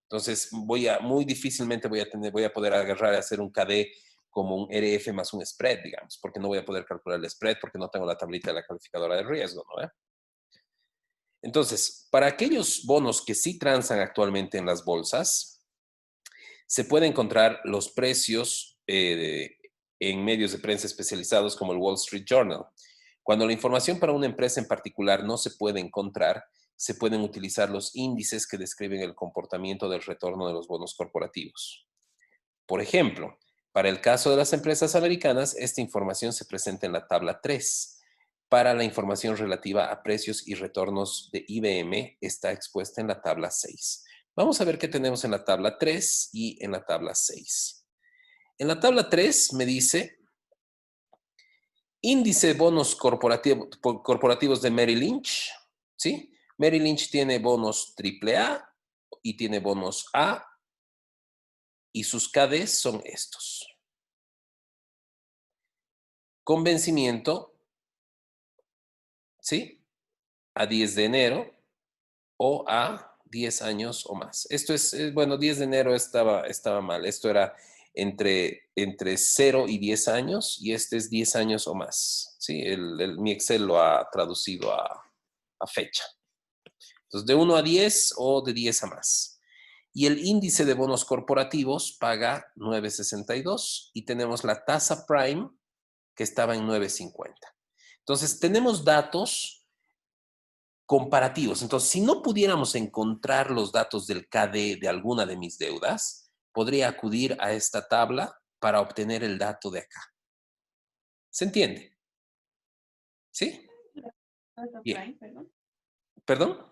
Entonces, muy difícilmente voy a poder agarrar y hacer un KD como un RF más un spread, digamos, porque no voy a poder calcular el spread porque no tengo la tablita de la calificadora de riesgo, ¿no? Entonces, para aquellos bonos que sí transan actualmente en las bolsas, se puede encontrar los precios en medios de prensa especializados como el Wall Street Journal. Cuando la información para una empresa en particular no se puede encontrar, se pueden utilizar los índices que describen el comportamiento del retorno de los bonos corporativos. Por ejemplo, para el caso de las empresas americanas, esta información se presenta en la tabla 3. Para la información relativa a precios y retornos de IBM, está expuesta en la tabla 6. Vamos a ver qué tenemos en la tabla 3 y en la tabla 6. En la tabla 3 me dice índice de bonos corporativos de Merrill Lynch, ¿sí? Merrill Lynch tiene bonos AAA y tiene bonos A y sus KDs son estos. Con vencimiento, ¿sí? A 10 de enero o a 10 años o más. Esto es, bueno, 10 de enero estaba mal. Esto era entre 0 y 10 años y este es 10 años o más. ¿Sí? Mi Excel lo ha traducido a fecha. Entonces, de 1 a 10 o de 10 a más. Y el índice de bonos corporativos paga 9.62 y tenemos la tasa prime que estaba en 9.50. Entonces, tenemos datos comparativos. Entonces, si no pudiéramos encontrar los datos del KD de alguna de mis deudas, podría acudir a esta tabla para obtener el dato de acá. ¿Se entiende? ¿Sí? Bien. ¿Perdón?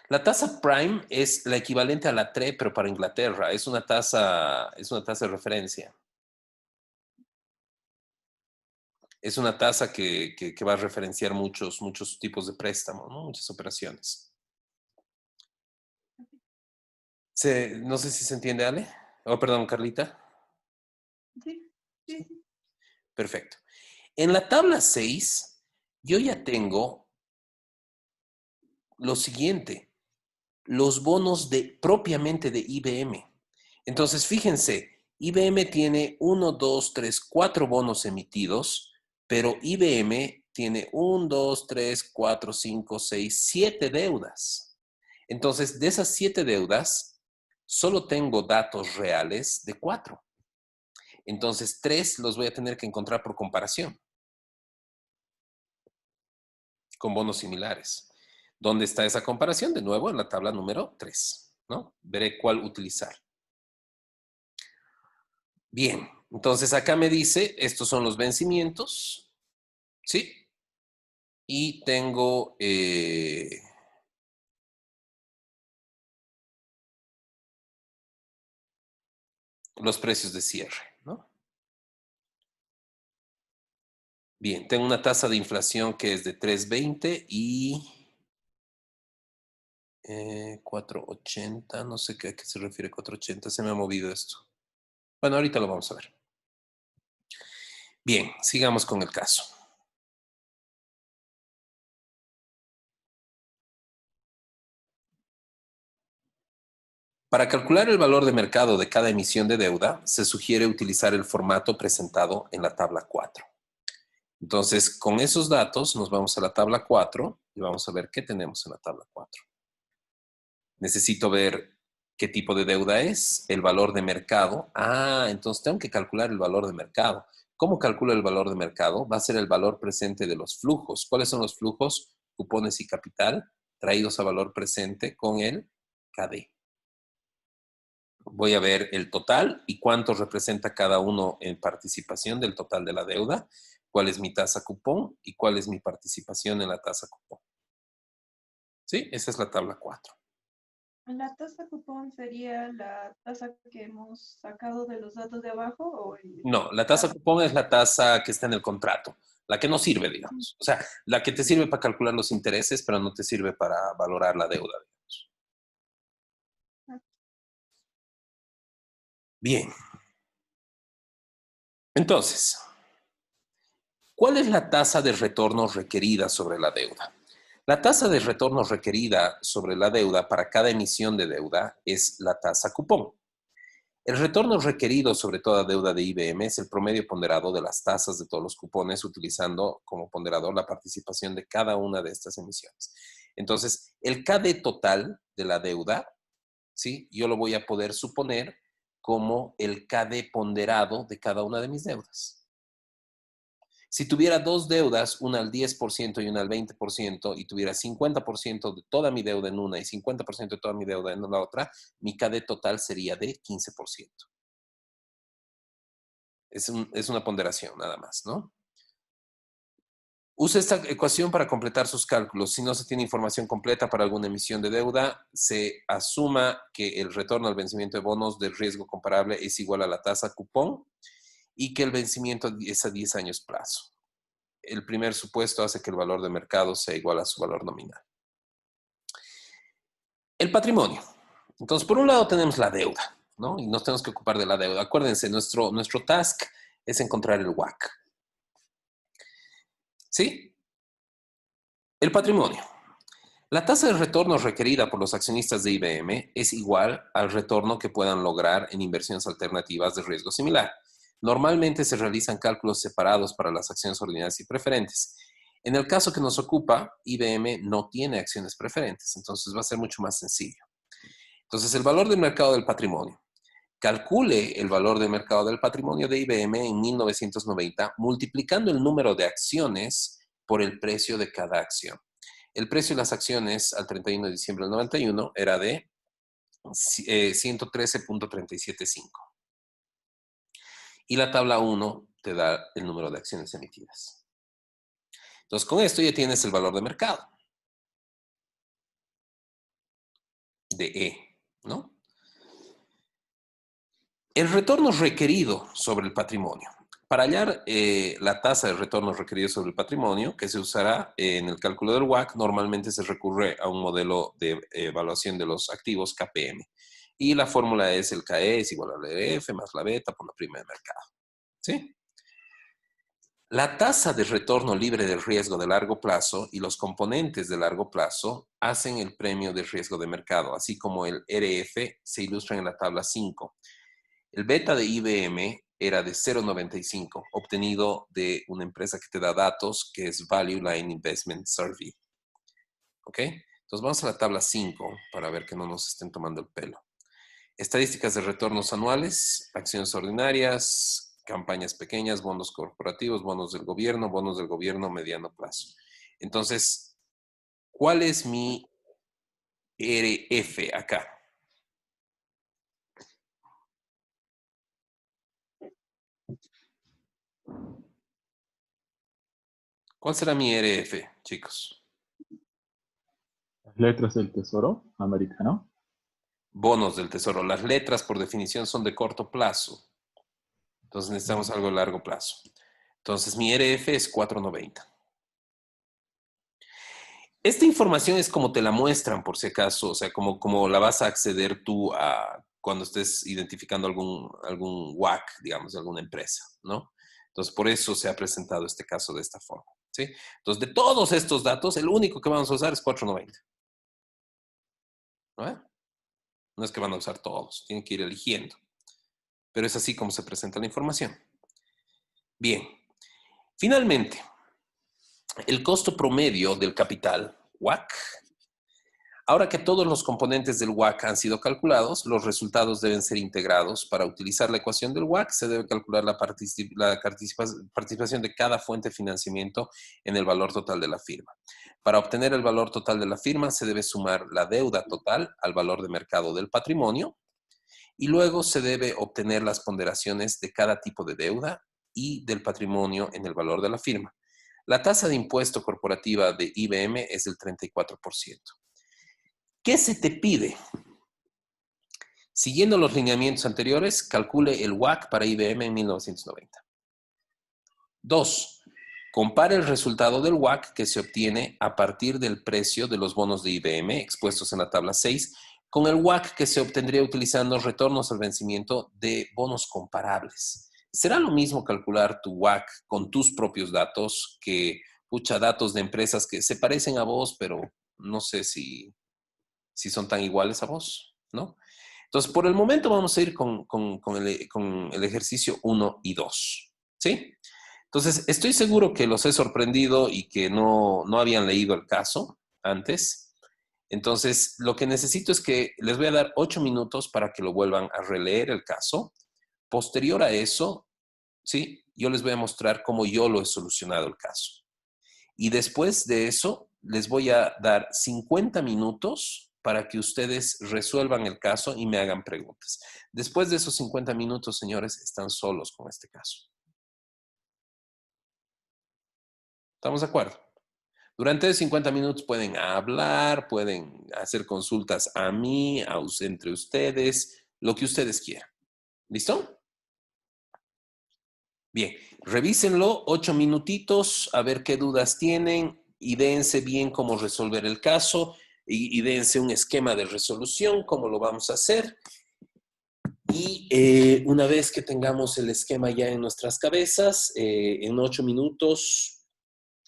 La tasa prime es la equivalente a la TRE, pero para Inglaterra. Es una tasa de referencia. Es una tasa que va a referenciar muchos tipos de préstamo, ¿no? Muchas operaciones. No sé si se entiende, Ale. Oh, perdón, Carlita. Sí. Perfecto. En la tabla 6, yo ya tengo lo siguiente. Los bonos propiamente de IBM. Entonces, fíjense, IBM tiene 1, 2, 3, 4 bonos emitidos, pero IBM tiene 1, 2, 3, 4, 5, 6, 7 deudas. Entonces, de esas 7 deudas, solo tengo datos reales de 4. Entonces, 3 los voy a tener que encontrar por comparación con bonos similares. ¿Dónde está esa comparación? De nuevo, en la tabla número 3, ¿no? Veré cuál utilizar. Bien, entonces acá me dice, estos son los vencimientos, ¿sí? Y tengo los precios de cierre, ¿no? Bien, tengo una tasa de inflación que es de 3.20 y 4.80, no sé a qué se refiere 4.80, se me ha movido esto. Bueno, ahorita lo vamos a ver. Bien, sigamos con el caso. Para calcular el valor de mercado de cada emisión de deuda, se sugiere utilizar el formato presentado en la tabla 4. Entonces, con esos datos nos vamos a la tabla 4 y vamos a ver qué tenemos en la tabla 4. Necesito ver qué tipo de deuda es, el valor de mercado. Entonces tengo que calcular el valor de mercado. ¿Cómo calculo el valor de mercado? Va a ser el valor presente de los flujos. ¿Cuáles son los flujos? Cupones y capital traídos a valor presente con el KD. Voy a ver el total y cuánto representa cada uno en participación del total de la deuda, cuál es mi tasa cupón y cuál es mi participación en la tasa cupón. ¿Sí? Esa es la tabla 4. ¿La tasa cupón sería la tasa que hemos sacado de los datos de abajo? ¿O No, la tasa cupón es la tasa que está en el contrato, la que no sirve, digamos. O sea, la que te sirve para calcular los intereses, pero no te sirve para valorar la deuda, digamos. Bien. Entonces, ¿cuál es la tasa de retorno requerida sobre la deuda? La tasa de retorno requerida sobre la deuda para cada emisión de deuda es la tasa cupón. El retorno requerido sobre toda deuda de IBM es el promedio ponderado de las tasas de todos los cupones, utilizando como ponderador la participación de cada una de estas emisiones. Entonces, el KD total de la deuda, ¿sí? Yo lo voy a poder suponer como el KD ponderado de cada una de mis deudas. Si tuviera dos deudas, una al 10% y una al 20%, y tuviera 50% de toda mi deuda en una y 50% de toda mi deuda en la otra, mi KD total sería de 15%. Es una ponderación nada más, ¿no? Use esta ecuación para completar sus cálculos. Si no se tiene información completa para alguna emisión de deuda, se asuma que el retorno al vencimiento de bonos del riesgo comparable es igual a la tasa cupón y que el vencimiento es a 10 años plazo. El primer supuesto hace que el valor de mercado sea igual a su valor nominal. El patrimonio. Entonces, por un lado tenemos la deuda, ¿no? Y nos tenemos que ocupar de la deuda. Acuérdense, nuestro task es encontrar el WACC. ¿Sí? El patrimonio. La tasa de retorno requerida por los accionistas de IBM es igual al retorno que puedan lograr en inversiones alternativas de riesgo similar. Normalmente se realizan cálculos separados para las acciones ordinarias y preferentes. En el caso que nos ocupa, IBM no tiene acciones preferentes, entonces va a ser mucho más sencillo. Entonces, el valor del mercado del patrimonio. Calcule el valor de mercado del patrimonio de IBM en 1990 multiplicando el número de acciones por el precio de cada acción. El precio de las acciones al 31 de diciembre del 91 era de 113.375. Y la tabla 1 te da el número de acciones emitidas. Entonces, con esto ya tienes el valor de mercado de E, ¿no? El retorno requerido sobre el patrimonio. Para hallar la tasa de retorno requerido sobre el patrimonio, que se usará en el cálculo del WACC, normalmente se recurre a un modelo de evaluación de los activos KPM. Y la fórmula es el KE es igual al EF más la beta por la prima de mercado. ¿Sí? La tasa de retorno libre del riesgo de largo plazo y los componentes de largo plazo hacen el premio de riesgo de mercado, así como el RF se ilustran en la tabla 5. El beta de IBM era de 0.95, obtenido de una empresa que te da datos, que es Value Line Investment Survey. ¿Ok? Entonces vamos a la tabla 5 para ver que no nos estén tomando el pelo. Estadísticas de retornos anuales, acciones ordinarias, campañas pequeñas, bonos corporativos, bonos del gobierno mediano plazo. Entonces, ¿cuál es mi RF acá? ¿Cuál será mi RF, chicos? Las letras del Tesoro americano. Bonos del Tesoro. Las letras, por definición, son de corto plazo. Entonces necesitamos algo de largo plazo. Entonces mi RF es 4.90. Esta información es como te la muestran, por si acaso, o sea, como la vas a acceder tú a cuando estés identificando algún WAC, digamos, de alguna empresa, ¿no? Entonces, por eso se ha presentado este caso de esta forma, ¿sí? Entonces, de todos estos datos, el único que vamos a usar es 4.90. ¿No? No es que van a usar todos, tienen que ir eligiendo. Pero es así como se presenta la información. Bien. Finalmente, el costo promedio del capital, WAC. Ahora que todos los componentes del WAC han sido calculados, los resultados deben ser integrados. Para utilizar la ecuación del WAC, se debe calcular la participación de cada fuente de financiamiento en el valor total de la firma. Para obtener el valor total de la firma, se debe sumar la deuda total al valor de mercado del patrimonio y luego se debe obtener las ponderaciones de cada tipo de deuda y del patrimonio en el valor de la firma. La tasa de impuesto corporativa de IBM es del 34%. ¿Qué se te pide? Siguiendo los lineamientos anteriores, calcule el WAC para IBM en 1990. 2. Compare el resultado del WAC que se obtiene a partir del precio de los bonos de IBM expuestos en la tabla 6 con el WAC que se obtendría utilizando retornos al vencimiento de bonos comparables. ¿Será lo mismo calcular tu WAC con tus propios datos que datos de empresas que se parecen a vos, pero no sé si son tan iguales a vos, ¿no? Entonces, por el momento vamos a ir con el ejercicio 1 y 2, ¿sí? Entonces, estoy seguro que los he sorprendido y que no habían leído el caso antes. Entonces, lo que necesito es que les voy a dar 8 minutos para que lo vuelvan a releer el caso. Posterior a eso, ¿sí? Yo les voy a mostrar cómo yo lo he solucionado el caso. Y después de eso, les voy a dar 50 minutos para que ustedes resuelvan el caso y me hagan preguntas. Después de esos 50 minutos, señores, están solos con este caso. ¿Estamos de acuerdo? Durante 50 minutos pueden hablar, pueden hacer consultas a mí, entre ustedes, lo que ustedes quieran. ¿Listo? Bien, revísenlo, 8 minutitos, a ver qué dudas tienen y dense bien cómo resolver el caso y dense un esquema de resolución, cómo lo vamos a hacer. Y una vez que tengamos el esquema ya en nuestras cabezas, en 8 minutos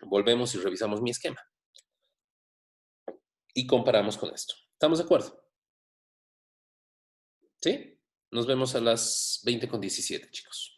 volvemos y revisamos mi esquema. Y comparamos con esto. ¿Estamos de acuerdo? ¿Sí? Nos vemos a las 20:17, chicos.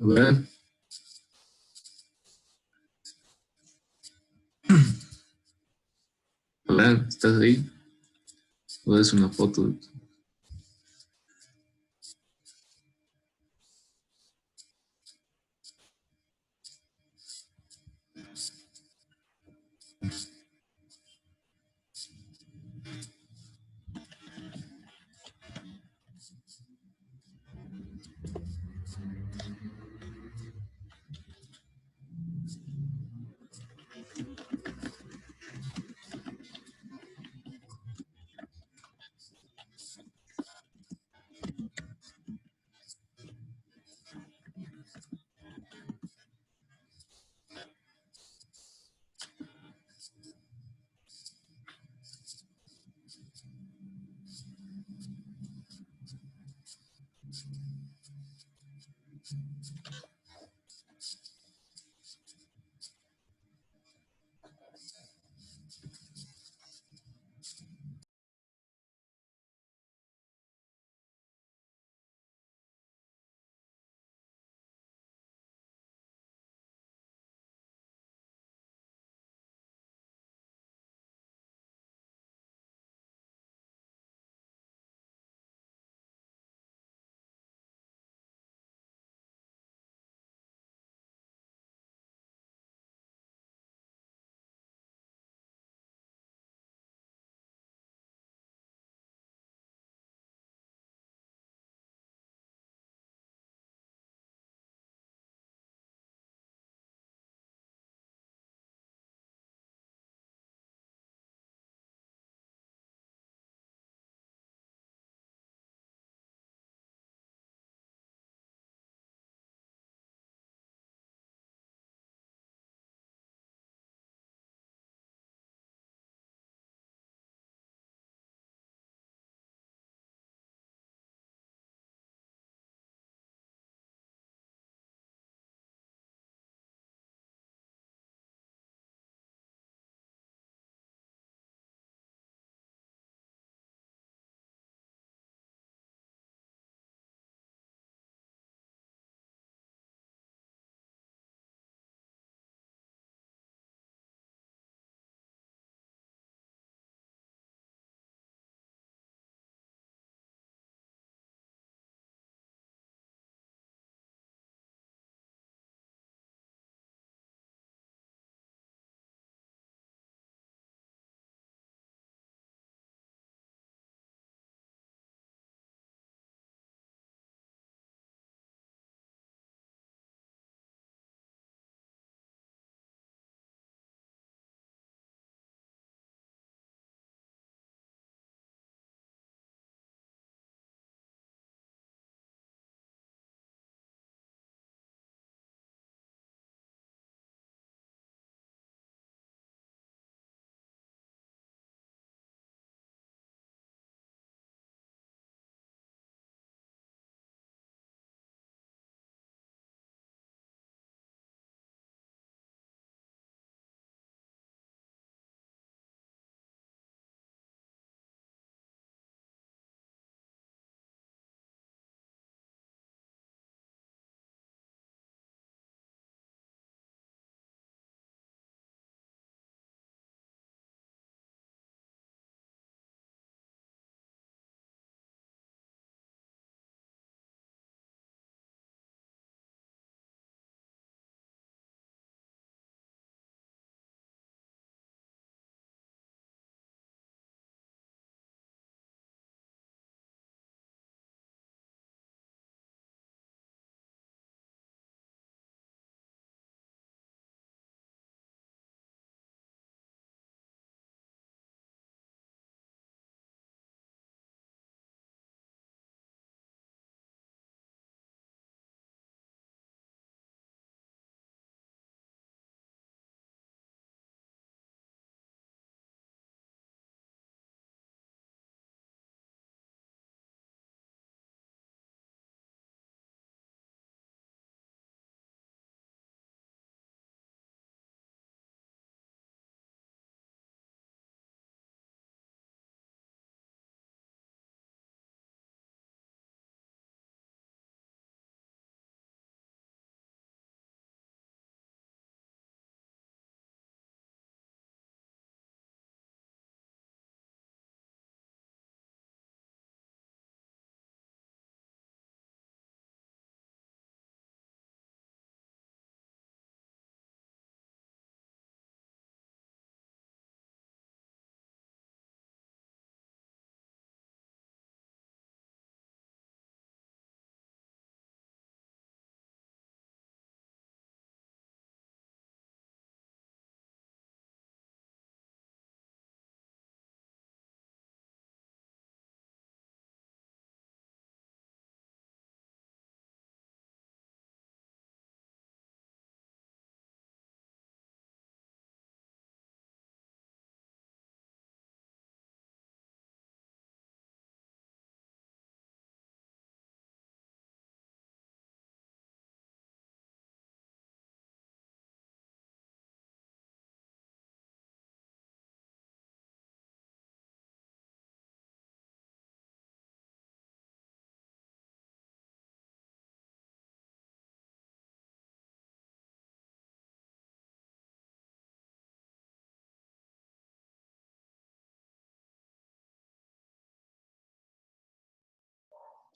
Hola, hola, ¿estás ahí? ¿O es una foto?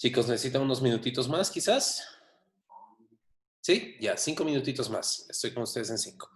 Chicos, ¿necesitan unos minutitos más, quizás? ¿Sí? Ya, 5 minutitos más. Estoy con ustedes en 5.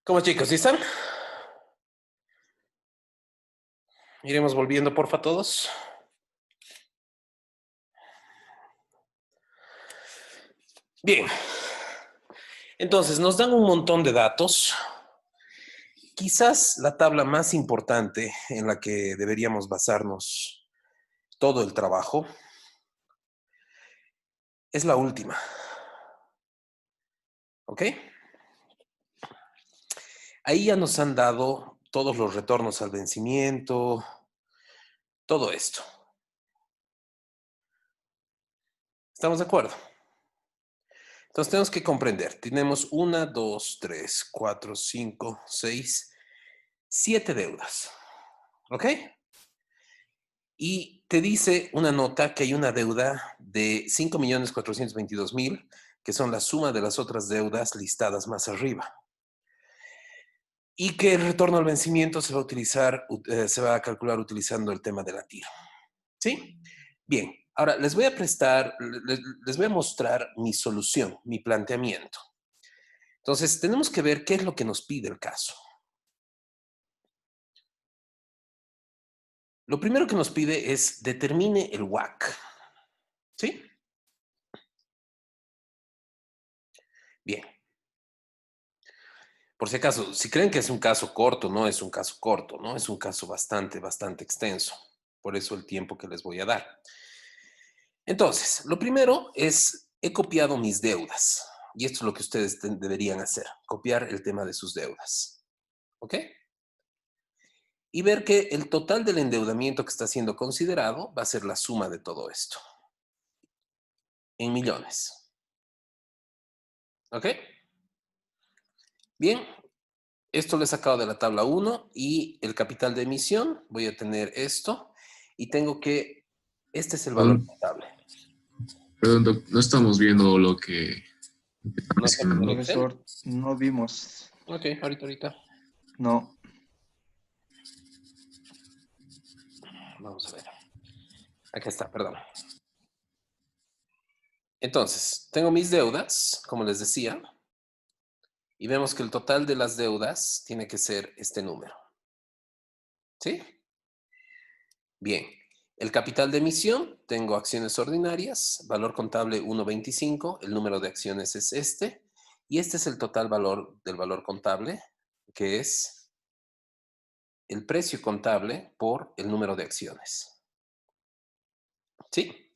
¿Cómo chicos? ¿Sí están? Iremos volviendo, porfa, todos. Bien. Entonces, nos dan un montón de datos. Quizás la tabla más importante en la que deberíamos basarnos todo el trabajo es la última. ¿Ok? Ahí ya nos han dado todos los retornos al vencimiento, todo esto. ¿Estamos de acuerdo? Entonces tenemos que comprender. Tenemos 1, 2, 3, 4, 5, 6, 7 deudas. ¿Ok? Y te dice una nota que hay una deuda de 5.422.000, que son la suma de las otras deudas listadas más arriba. Y que el retorno al vencimiento se va a utilizar, se va a calcular utilizando el tema de la TIR. ¿Sí? Bien, ahora les voy a mostrar mi solución, mi planteamiento. Entonces, tenemos que ver qué es lo que nos pide el caso. Lo primero que nos pide es determine el WACC. ¿Sí? Bien. Por si acaso, si creen que es un caso corto, no es un caso corto, ¿no? Es un caso bastante extenso. Por eso el tiempo que les voy a dar. Entonces, lo primero es, he copiado mis deudas. Y esto es lo que ustedes deberían hacer, copiar el tema de sus deudas. ¿Ok? Y ver que el total del endeudamiento que está siendo considerado va a ser la suma de todo esto. En millones. ¿Ok? Bien, esto lo he sacado de la tabla 1 y el capital de emisión, voy a tener esto y tengo que, este es el valor contable. Perdón, Doc, no estamos viendo lo que está ¿No está viendo el mencionando. Excel? Profesor, no vimos. Ok, ahorita. No. Vamos a ver. Acá está, perdón. Entonces, tengo mis deudas, como les decía, y vemos que el total de las deudas tiene que ser este número. ¿Sí? Bien. El capital de emisión, tengo acciones ordinarias, valor contable 1.25, el número de acciones es este, y este es el total valor del valor contable, que es el precio contable por el número de acciones. ¿Sí?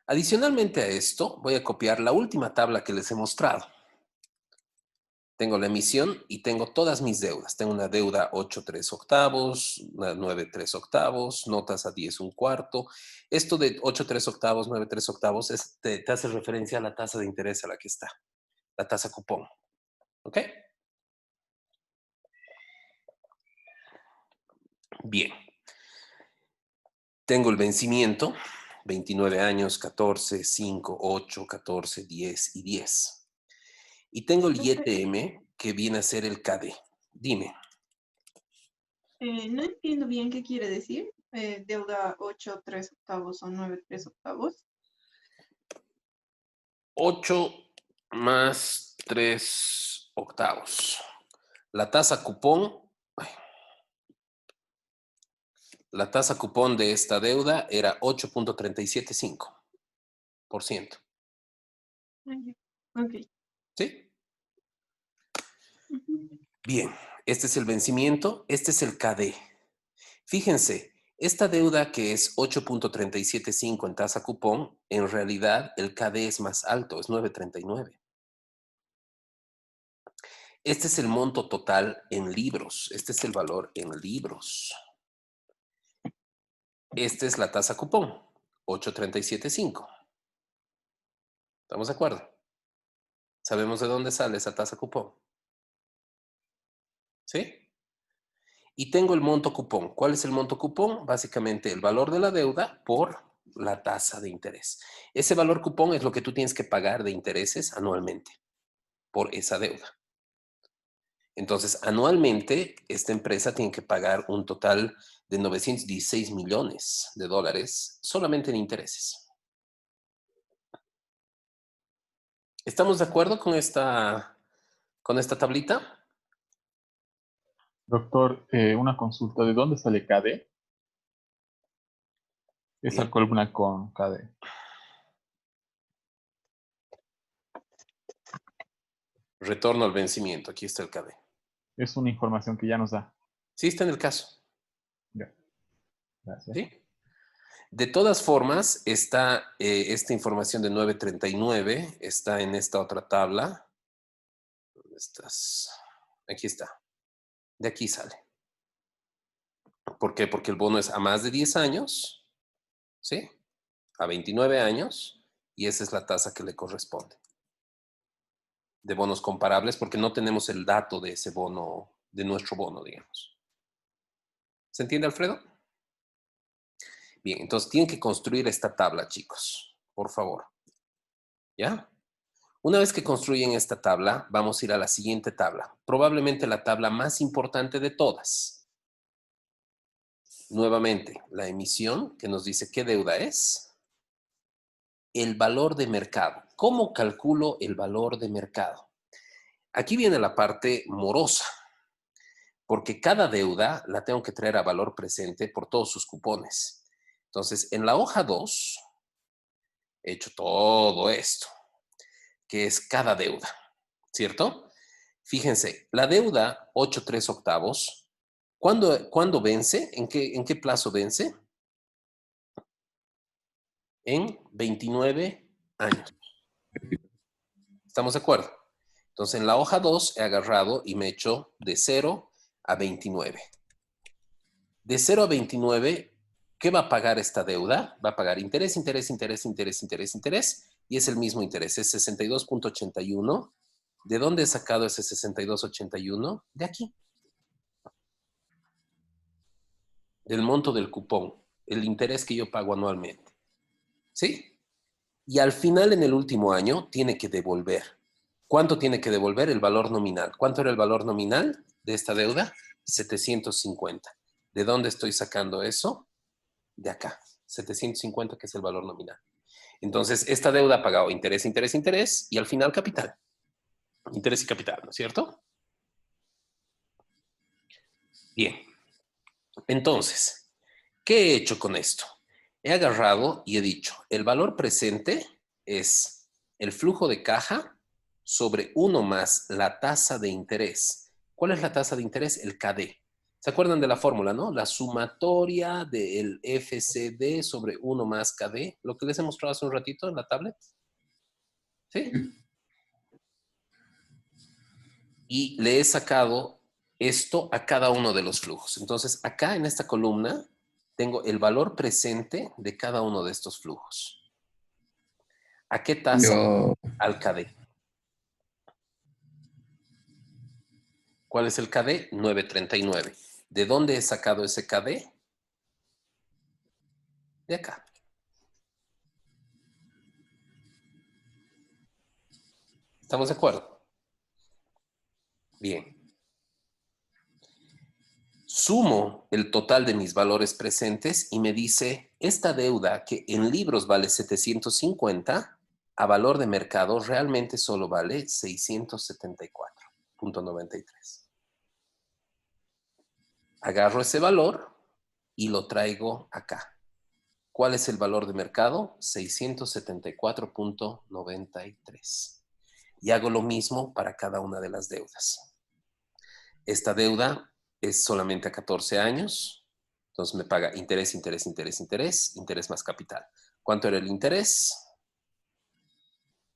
Adicionalmente a esto, voy a copiar la última tabla que les he mostrado. Tengo la emisión y tengo todas mis deudas. Tengo una deuda 8.3/8, una 9.3/8, notas a 10 1/4. Esto de 8.3/8, 9.3/8 te hace referencia a la tasa de interés a la que está, la tasa cupón. ¿Ok? Bien. Tengo el vencimiento, 29 años, 14, 5, 8, 14, 10 y 10. Y tengo el IETM, que viene a ser el KD. Dime. No entiendo bien qué quiere decir. Deuda 8.3/8 o 9.3/8. 8 más 3/8. La tasa cupón, de esta deuda era 8.375%. Ok. ¿Sí? Ujú. Bien, este es el vencimiento, este es el KD. Fíjense, esta deuda que es 8.375 en tasa cupón, en realidad el KD es más alto, es 9.39. Este es el monto total en libros, este es el valor en libros. Esta es la tasa cupón, 8.375. ¿Estamos de acuerdo? ¿Sabemos de dónde sale esa tasa cupón? ¿Sí? Y tengo el monto cupón. ¿Cuál es el monto cupón? Básicamente el valor de la deuda por la tasa de interés. Ese valor cupón es lo que tú tienes que pagar de intereses anualmente por esa deuda. Entonces, anualmente, esta empresa tiene que pagar un total de 916 millones de dólares solamente en intereses. ¿Estamos de acuerdo con esta tablita? Doctor, una consulta. ¿De dónde sale KD? Esa Bien. columna con KD. Retorno al vencimiento. Aquí está el KD. Es una información que ya nos da. Sí, está en el caso. Ya. Gracias. ¿Sí? De todas formas, está esta información de 939, está en esta otra tabla. ¿Dónde estás? Aquí está. De aquí sale. ¿Por qué? Porque el bono es a más de 10 años, ¿sí? A 29 años, y esa es la tasa que le corresponde. De bonos comparables, porque no tenemos el dato de ese bono, de nuestro bono, digamos. ¿Se entiende, Alfredo? Bien, entonces tienen que construir esta tabla, chicos, por favor. ¿Ya? Una vez que construyen esta tabla, vamos a ir a la siguiente tabla. Probablemente la tabla más importante de todas. Nuevamente, la emisión, que nos dice qué deuda es. El valor de mercado. ¿Cómo calculo el valor de mercado? Aquí viene la parte morosa, porque cada deuda la tengo que traer a valor presente por todos sus cupones. Entonces, en la hoja 2, he hecho todo esto, que es cada deuda, ¿cierto? Fíjense, la deuda 8.3/8, ¿cuándo vence? ¿En qué plazo vence? En 29 años. ¿Estamos de acuerdo? Entonces, en la hoja 2 he agarrado y me he hecho de 0 a 29. De 0 a 29, ¿qué va a pagar esta deuda? Va a pagar interés, interés, interés, interés, interés, interés, y es el mismo interés, es 62.81. ¿De dónde he sacado ese 62.81? De aquí. Del monto del cupón, el interés que yo pago anualmente. ¿Sí? Y al final, en el último año, tiene que devolver. ¿Cuánto tiene que devolver? El valor nominal. ¿Cuánto era el valor nominal de esta deuda? 750. ¿De dónde estoy sacando eso? De acá. 750, que es el valor nominal. Entonces, esta deuda ha pagado interés, interés, interés, y al final capital. Interés y capital, ¿no es cierto? Bien. Entonces, ¿qué he hecho con esto? He agarrado y he dicho, el valor presente es el flujo de caja sobre 1 más la tasa de interés. ¿Cuál es la tasa de interés? El KD. ¿Se acuerdan de la fórmula, no? La sumatoria del FCD sobre 1 más KD, lo que les he mostrado hace un ratito en la tablet. ¿Sí? Y le he sacado esto a cada uno de los flujos. Entonces, acá en esta columna tengo el valor presente de cada uno de estos flujos. ¿A qué tasa? Yo, Al KD. ¿Cuál es el KD? 9.39. ¿De dónde he sacado ese KD? De acá. ¿Estamos de acuerdo? Bien. Sumo el total de mis valores presentes y me dice, esta deuda que en libros vale 750, a valor de mercado realmente solo vale 674.93. Agarro ese valor y lo traigo acá. ¿Cuál es el valor de mercado? 674.93. Y hago lo mismo para cada una de las deudas. Esta deuda es solamente a 14 años. Entonces me paga interés, interés, interés, interés, interés más capital. ¿Cuánto era el interés?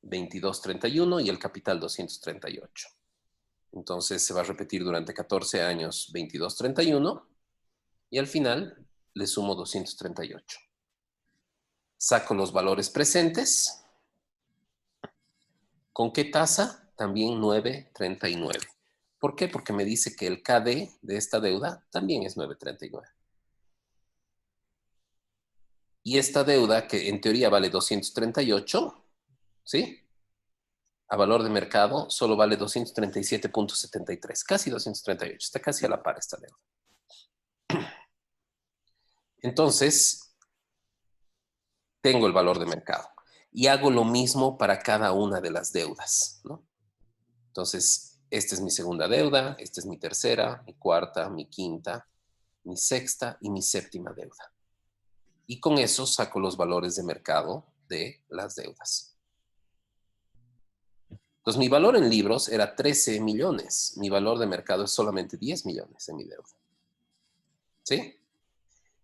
22.31 y el capital 238. Entonces se va a repetir durante 14 años 22.31 y al final le sumo 238. Saco los valores presentes. ¿Con qué tasa? También 9.39. ¿Por qué? Porque me dice que el KD de esta deuda también es 9.39. Y esta deuda, que en teoría vale 238, ¿sí? A valor de mercado solo vale 237.73, casi 238, está casi a la par esta deuda. Entonces, tengo el valor de mercado. Y hago lo mismo para cada una de las deudas, ¿no? Entonces, esta es mi segunda deuda, esta es mi tercera, mi cuarta, mi quinta, mi sexta y mi séptima deuda. Y con eso saco los valores de mercado de las deudas. Entonces, mi valor en libros era 13 millones. Mi valor de mercado es solamente 10 millones en mi deuda. ¿Sí?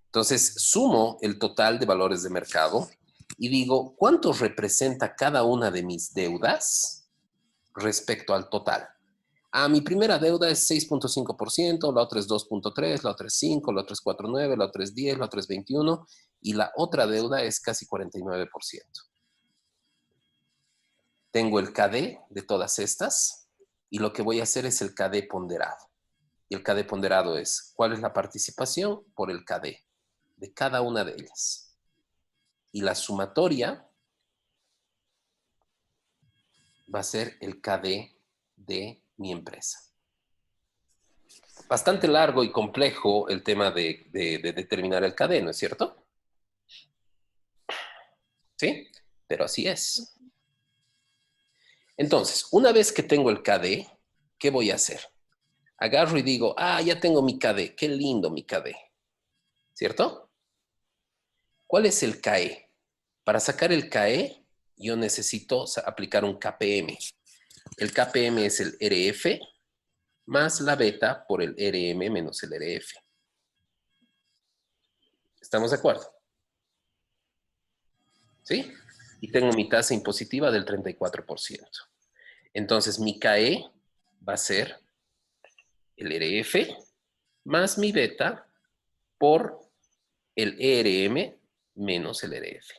Entonces, sumo el total de valores de mercado y digo, ¿cuánto representa cada una de mis deudas respecto al total? Mi primera deuda es 6.5%, la otra es 2.3%, la otra es 5%, la otra es 4.9%, la otra es 10%, la otra es 21% y la otra deuda es casi 49%. Tengo el KD de todas estas y lo que voy a hacer es el KD ponderado. Y el KD ponderado es cuál es la participación por el KD de cada una de ellas. Y la sumatoria va a ser el KD de mi empresa. Bastante largo y complejo el tema de determinar el KD, ¿no es cierto? ¿Sí? Pero así es. Entonces, una vez que tengo el KD, ¿qué voy a hacer? Agarro y digo, ya tengo mi KD, qué lindo mi KD, ¿cierto? ¿Cuál es el KE? Para sacar el KE, yo necesito aplicar un KPM. El KPM es el RF más la beta por el RM menos el RF. ¿Estamos de acuerdo? ¿Sí? Y tengo mi tasa impositiva del 34%. Entonces, mi KE va a ser el RF más mi beta por el ERM menos el RF.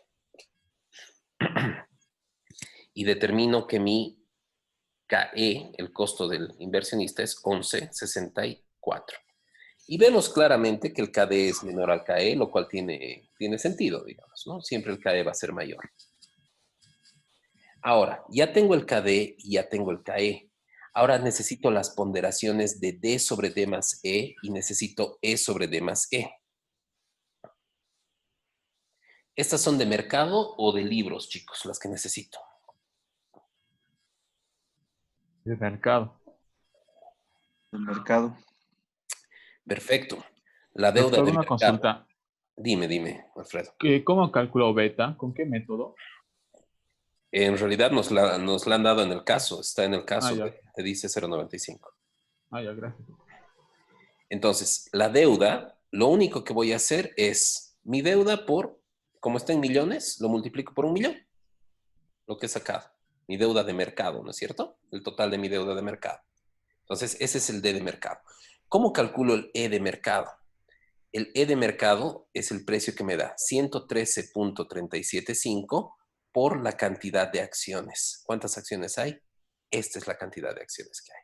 Y determino que mi KE, el costo del inversionista, es 11.64. Y vemos claramente que el KD es menor al KE, lo cual tiene sentido, digamos, ¿no? Siempre el KE va a ser mayor. Ahora, ya tengo el KD y ya tengo el KE. Ahora necesito las ponderaciones de D sobre D más E y necesito E sobre D más E. ¿Estas son de mercado o de libros, chicos, las que necesito? De mercado. El mercado. Perfecto. La deuda Doctor, de una mercado. consulta. Dime, Alfredo. ¿Cómo calculó beta? ¿Con qué método? En realidad nos la han dado en el caso. Está en el caso. Ya. Te dice 0.95. Ya, gracias. Entonces, la deuda, lo único que voy a hacer es mi deuda por, como está en millones, lo multiplico por 1 millón. Lo que he sacado. Mi deuda de mercado, ¿no es cierto? El total de mi deuda de mercado. Entonces, ese es el D de mercado. ¿Cómo calculo el E de mercado? El E de mercado es el precio que me da 113.375 por la cantidad de acciones. ¿Cuántas acciones hay? Esta es la cantidad de acciones que hay.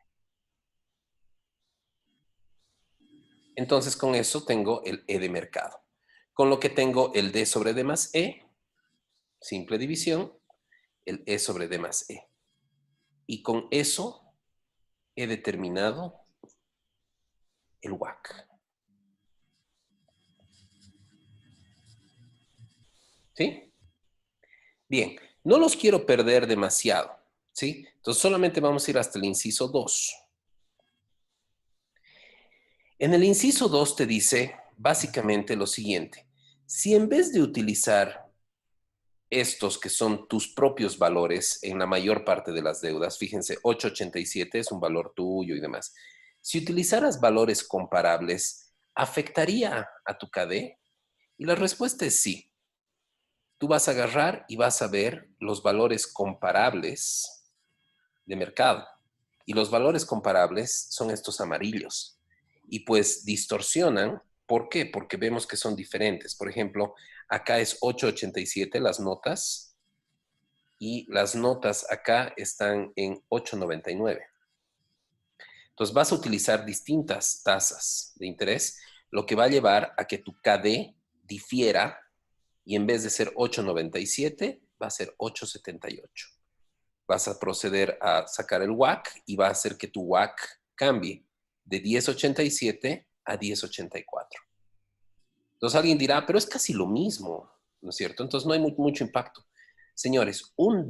Entonces, con eso tengo el E de mercado. Con lo que tengo el D sobre D más E, simple división, el E sobre D más E. Y con eso he determinado el WACC. ¿Sí? Bien, no los quiero perder demasiado, ¿sí? Entonces solamente vamos a ir hasta el inciso 2. En el inciso 2 te dice básicamente lo siguiente. Si en vez de utilizar estos que son tus propios valores en la mayor parte de las deudas, fíjense, 887 es un valor tuyo y demás. Si utilizaras valores comparables, ¿afectaría a tu KD? Y la respuesta es sí. Tú vas a agarrar y vas a ver los valores comparables de mercado. Y los valores comparables son estos amarillos. Y pues distorsionan. ¿Por qué? Porque vemos que son diferentes. Por ejemplo, acá es 8.87 las notas. Y las notas acá están en 8.99. Entonces vas a utilizar distintas tasas de interés, lo que va a llevar a que tu KD difiera y en vez de ser 8.97 va a ser 8.78. Vas a proceder a sacar el WACC y va a hacer que tu WACC cambie de 10.87 a 10.84. Entonces alguien dirá, pero es casi lo mismo, ¿no es cierto? Entonces no hay mucho impacto. Señores, un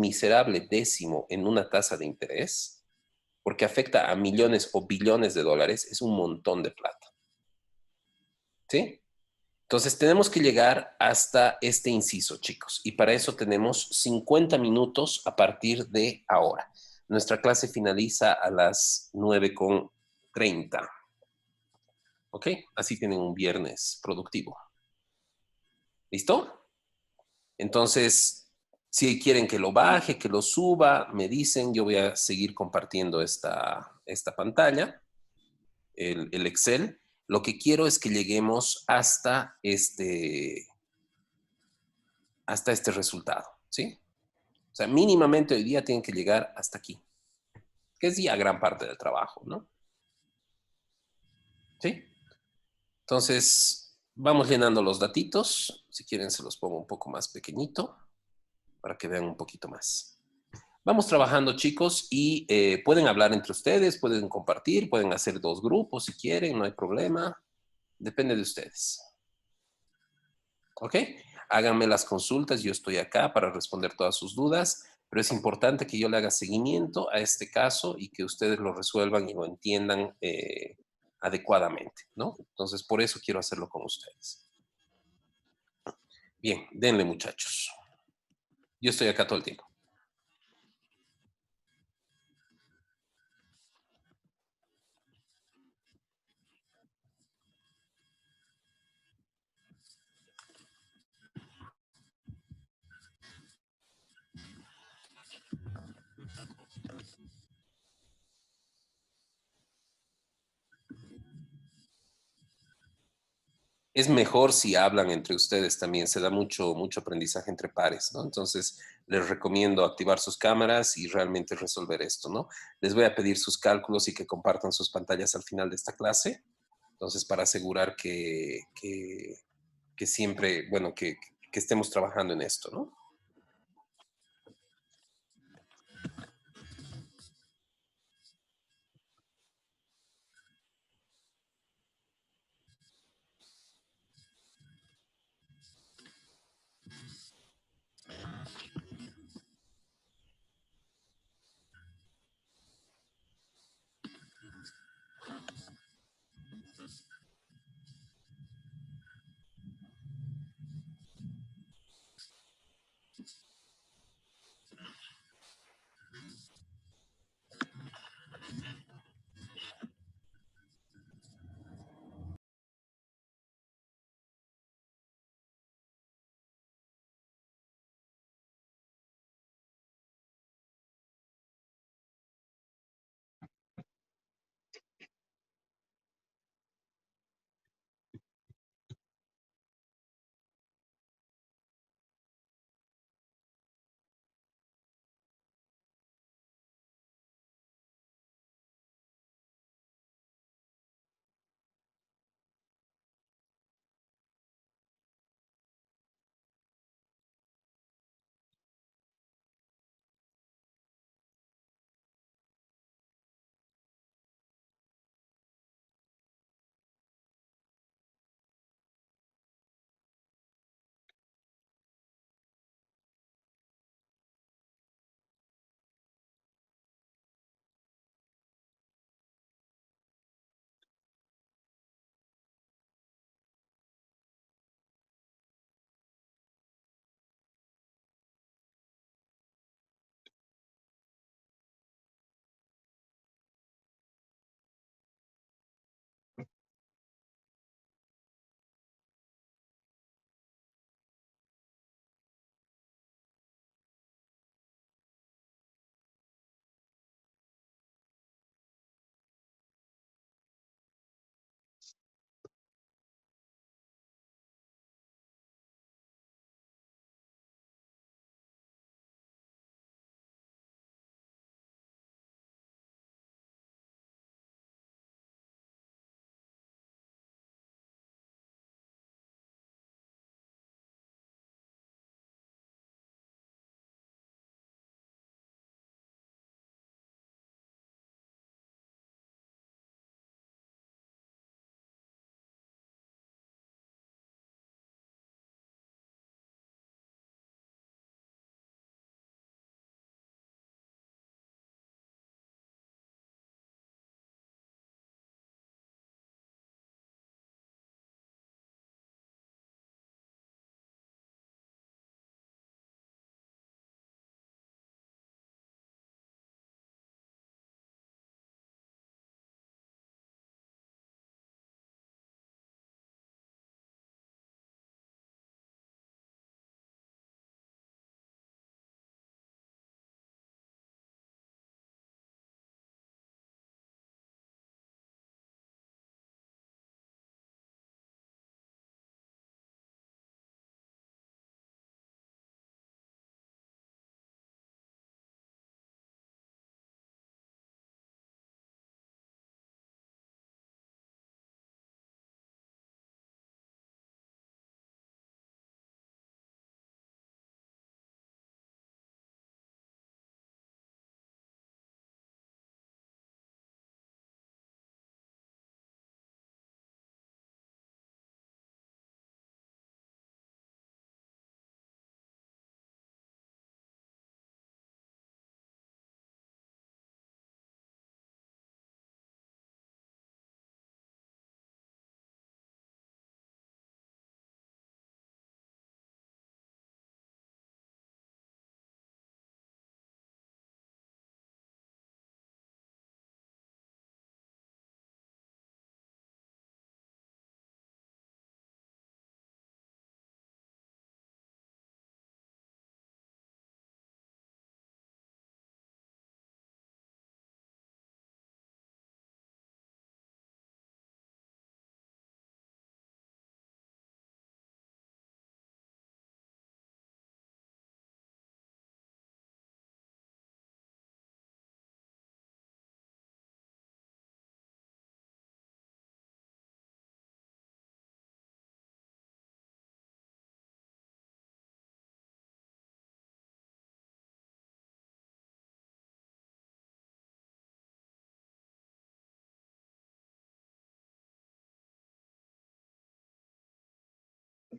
miserable décimo en una tasa de interés, porque afecta a millones o billones de dólares, es un montón de plata. ¿Sí? Entonces tenemos que llegar hasta este inciso, chicos, y para eso tenemos 50 minutos a partir de ahora. Nuestra clase finaliza a las 9:30. ¿Ok? Así tienen un viernes productivo. ¿Listo? Entonces, si quieren que lo baje, que lo suba, me dicen, yo voy a seguir compartiendo esta pantalla, el Excel. Lo que quiero es que lleguemos hasta este resultado, ¿sí? O sea, mínimamente hoy día tienen que llegar hasta aquí, que es ya gran parte del trabajo, ¿no? ¿Sí? Entonces, vamos llenando los datitos. Si quieren, se los pongo un poco más pequeñito para que vean un poquito más. Vamos trabajando, chicos, y pueden hablar entre ustedes, pueden compartir, pueden hacer 2 grupos si quieren, no hay problema. Depende de ustedes. ¿Ok? Háganme las consultas, yo estoy acá para responder todas sus dudas, pero es importante que yo le haga seguimiento a este caso y que ustedes lo resuelvan y lo entiendan adecuadamente, ¿no? Entonces, por eso quiero hacerlo con ustedes. Bien, denle, muchachos. Yo estoy acá todo el tiempo. Es mejor si hablan entre ustedes también, se da mucho aprendizaje entre pares, ¿no? Entonces, les recomiendo activar sus cámaras y realmente resolver esto, ¿no? Les voy a pedir sus cálculos y que compartan sus pantallas al final de esta clase. Entonces, para asegurar que siempre, bueno, que estemos trabajando en esto, ¿no?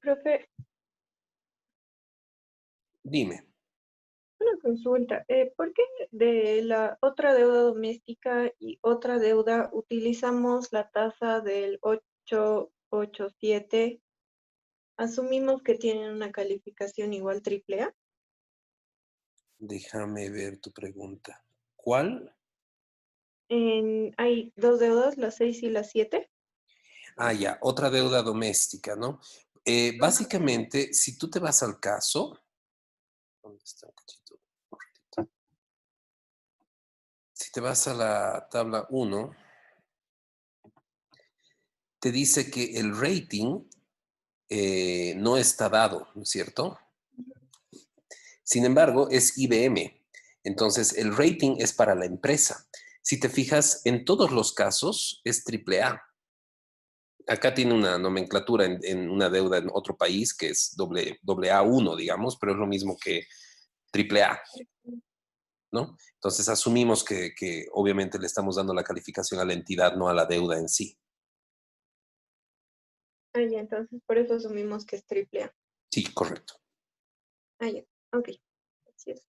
Profe, Dime. una consulta. ¿Por qué de la otra deuda doméstica y otra deuda utilizamos la tasa del 887? Asumimos que tienen una calificación igual triple A. Déjame ver tu pregunta. ¿Cuál? Hay dos deudas, la 6 y la 7. Ah, ya, otra deuda doméstica, ¿no? Básicamente, si tú te vas al caso, ¿dónde está un cachito? Un ratito. Si te vas a la tabla 1, te dice que el rating no está dado, ¿no es cierto? Sin embargo, es IBM. Entonces, el rating es para la empresa. Si te fijas, en todos los casos es triple A. Acá tiene una nomenclatura en una deuda en otro país que es doble A1, digamos, pero es lo mismo que triple A, ¿no? Entonces asumimos que obviamente le estamos dando la calificación a la entidad, no a la deuda en sí. Ah, ya, entonces por eso asumimos que es triple A. Sí, correcto. Ah, ya, ok. Así es.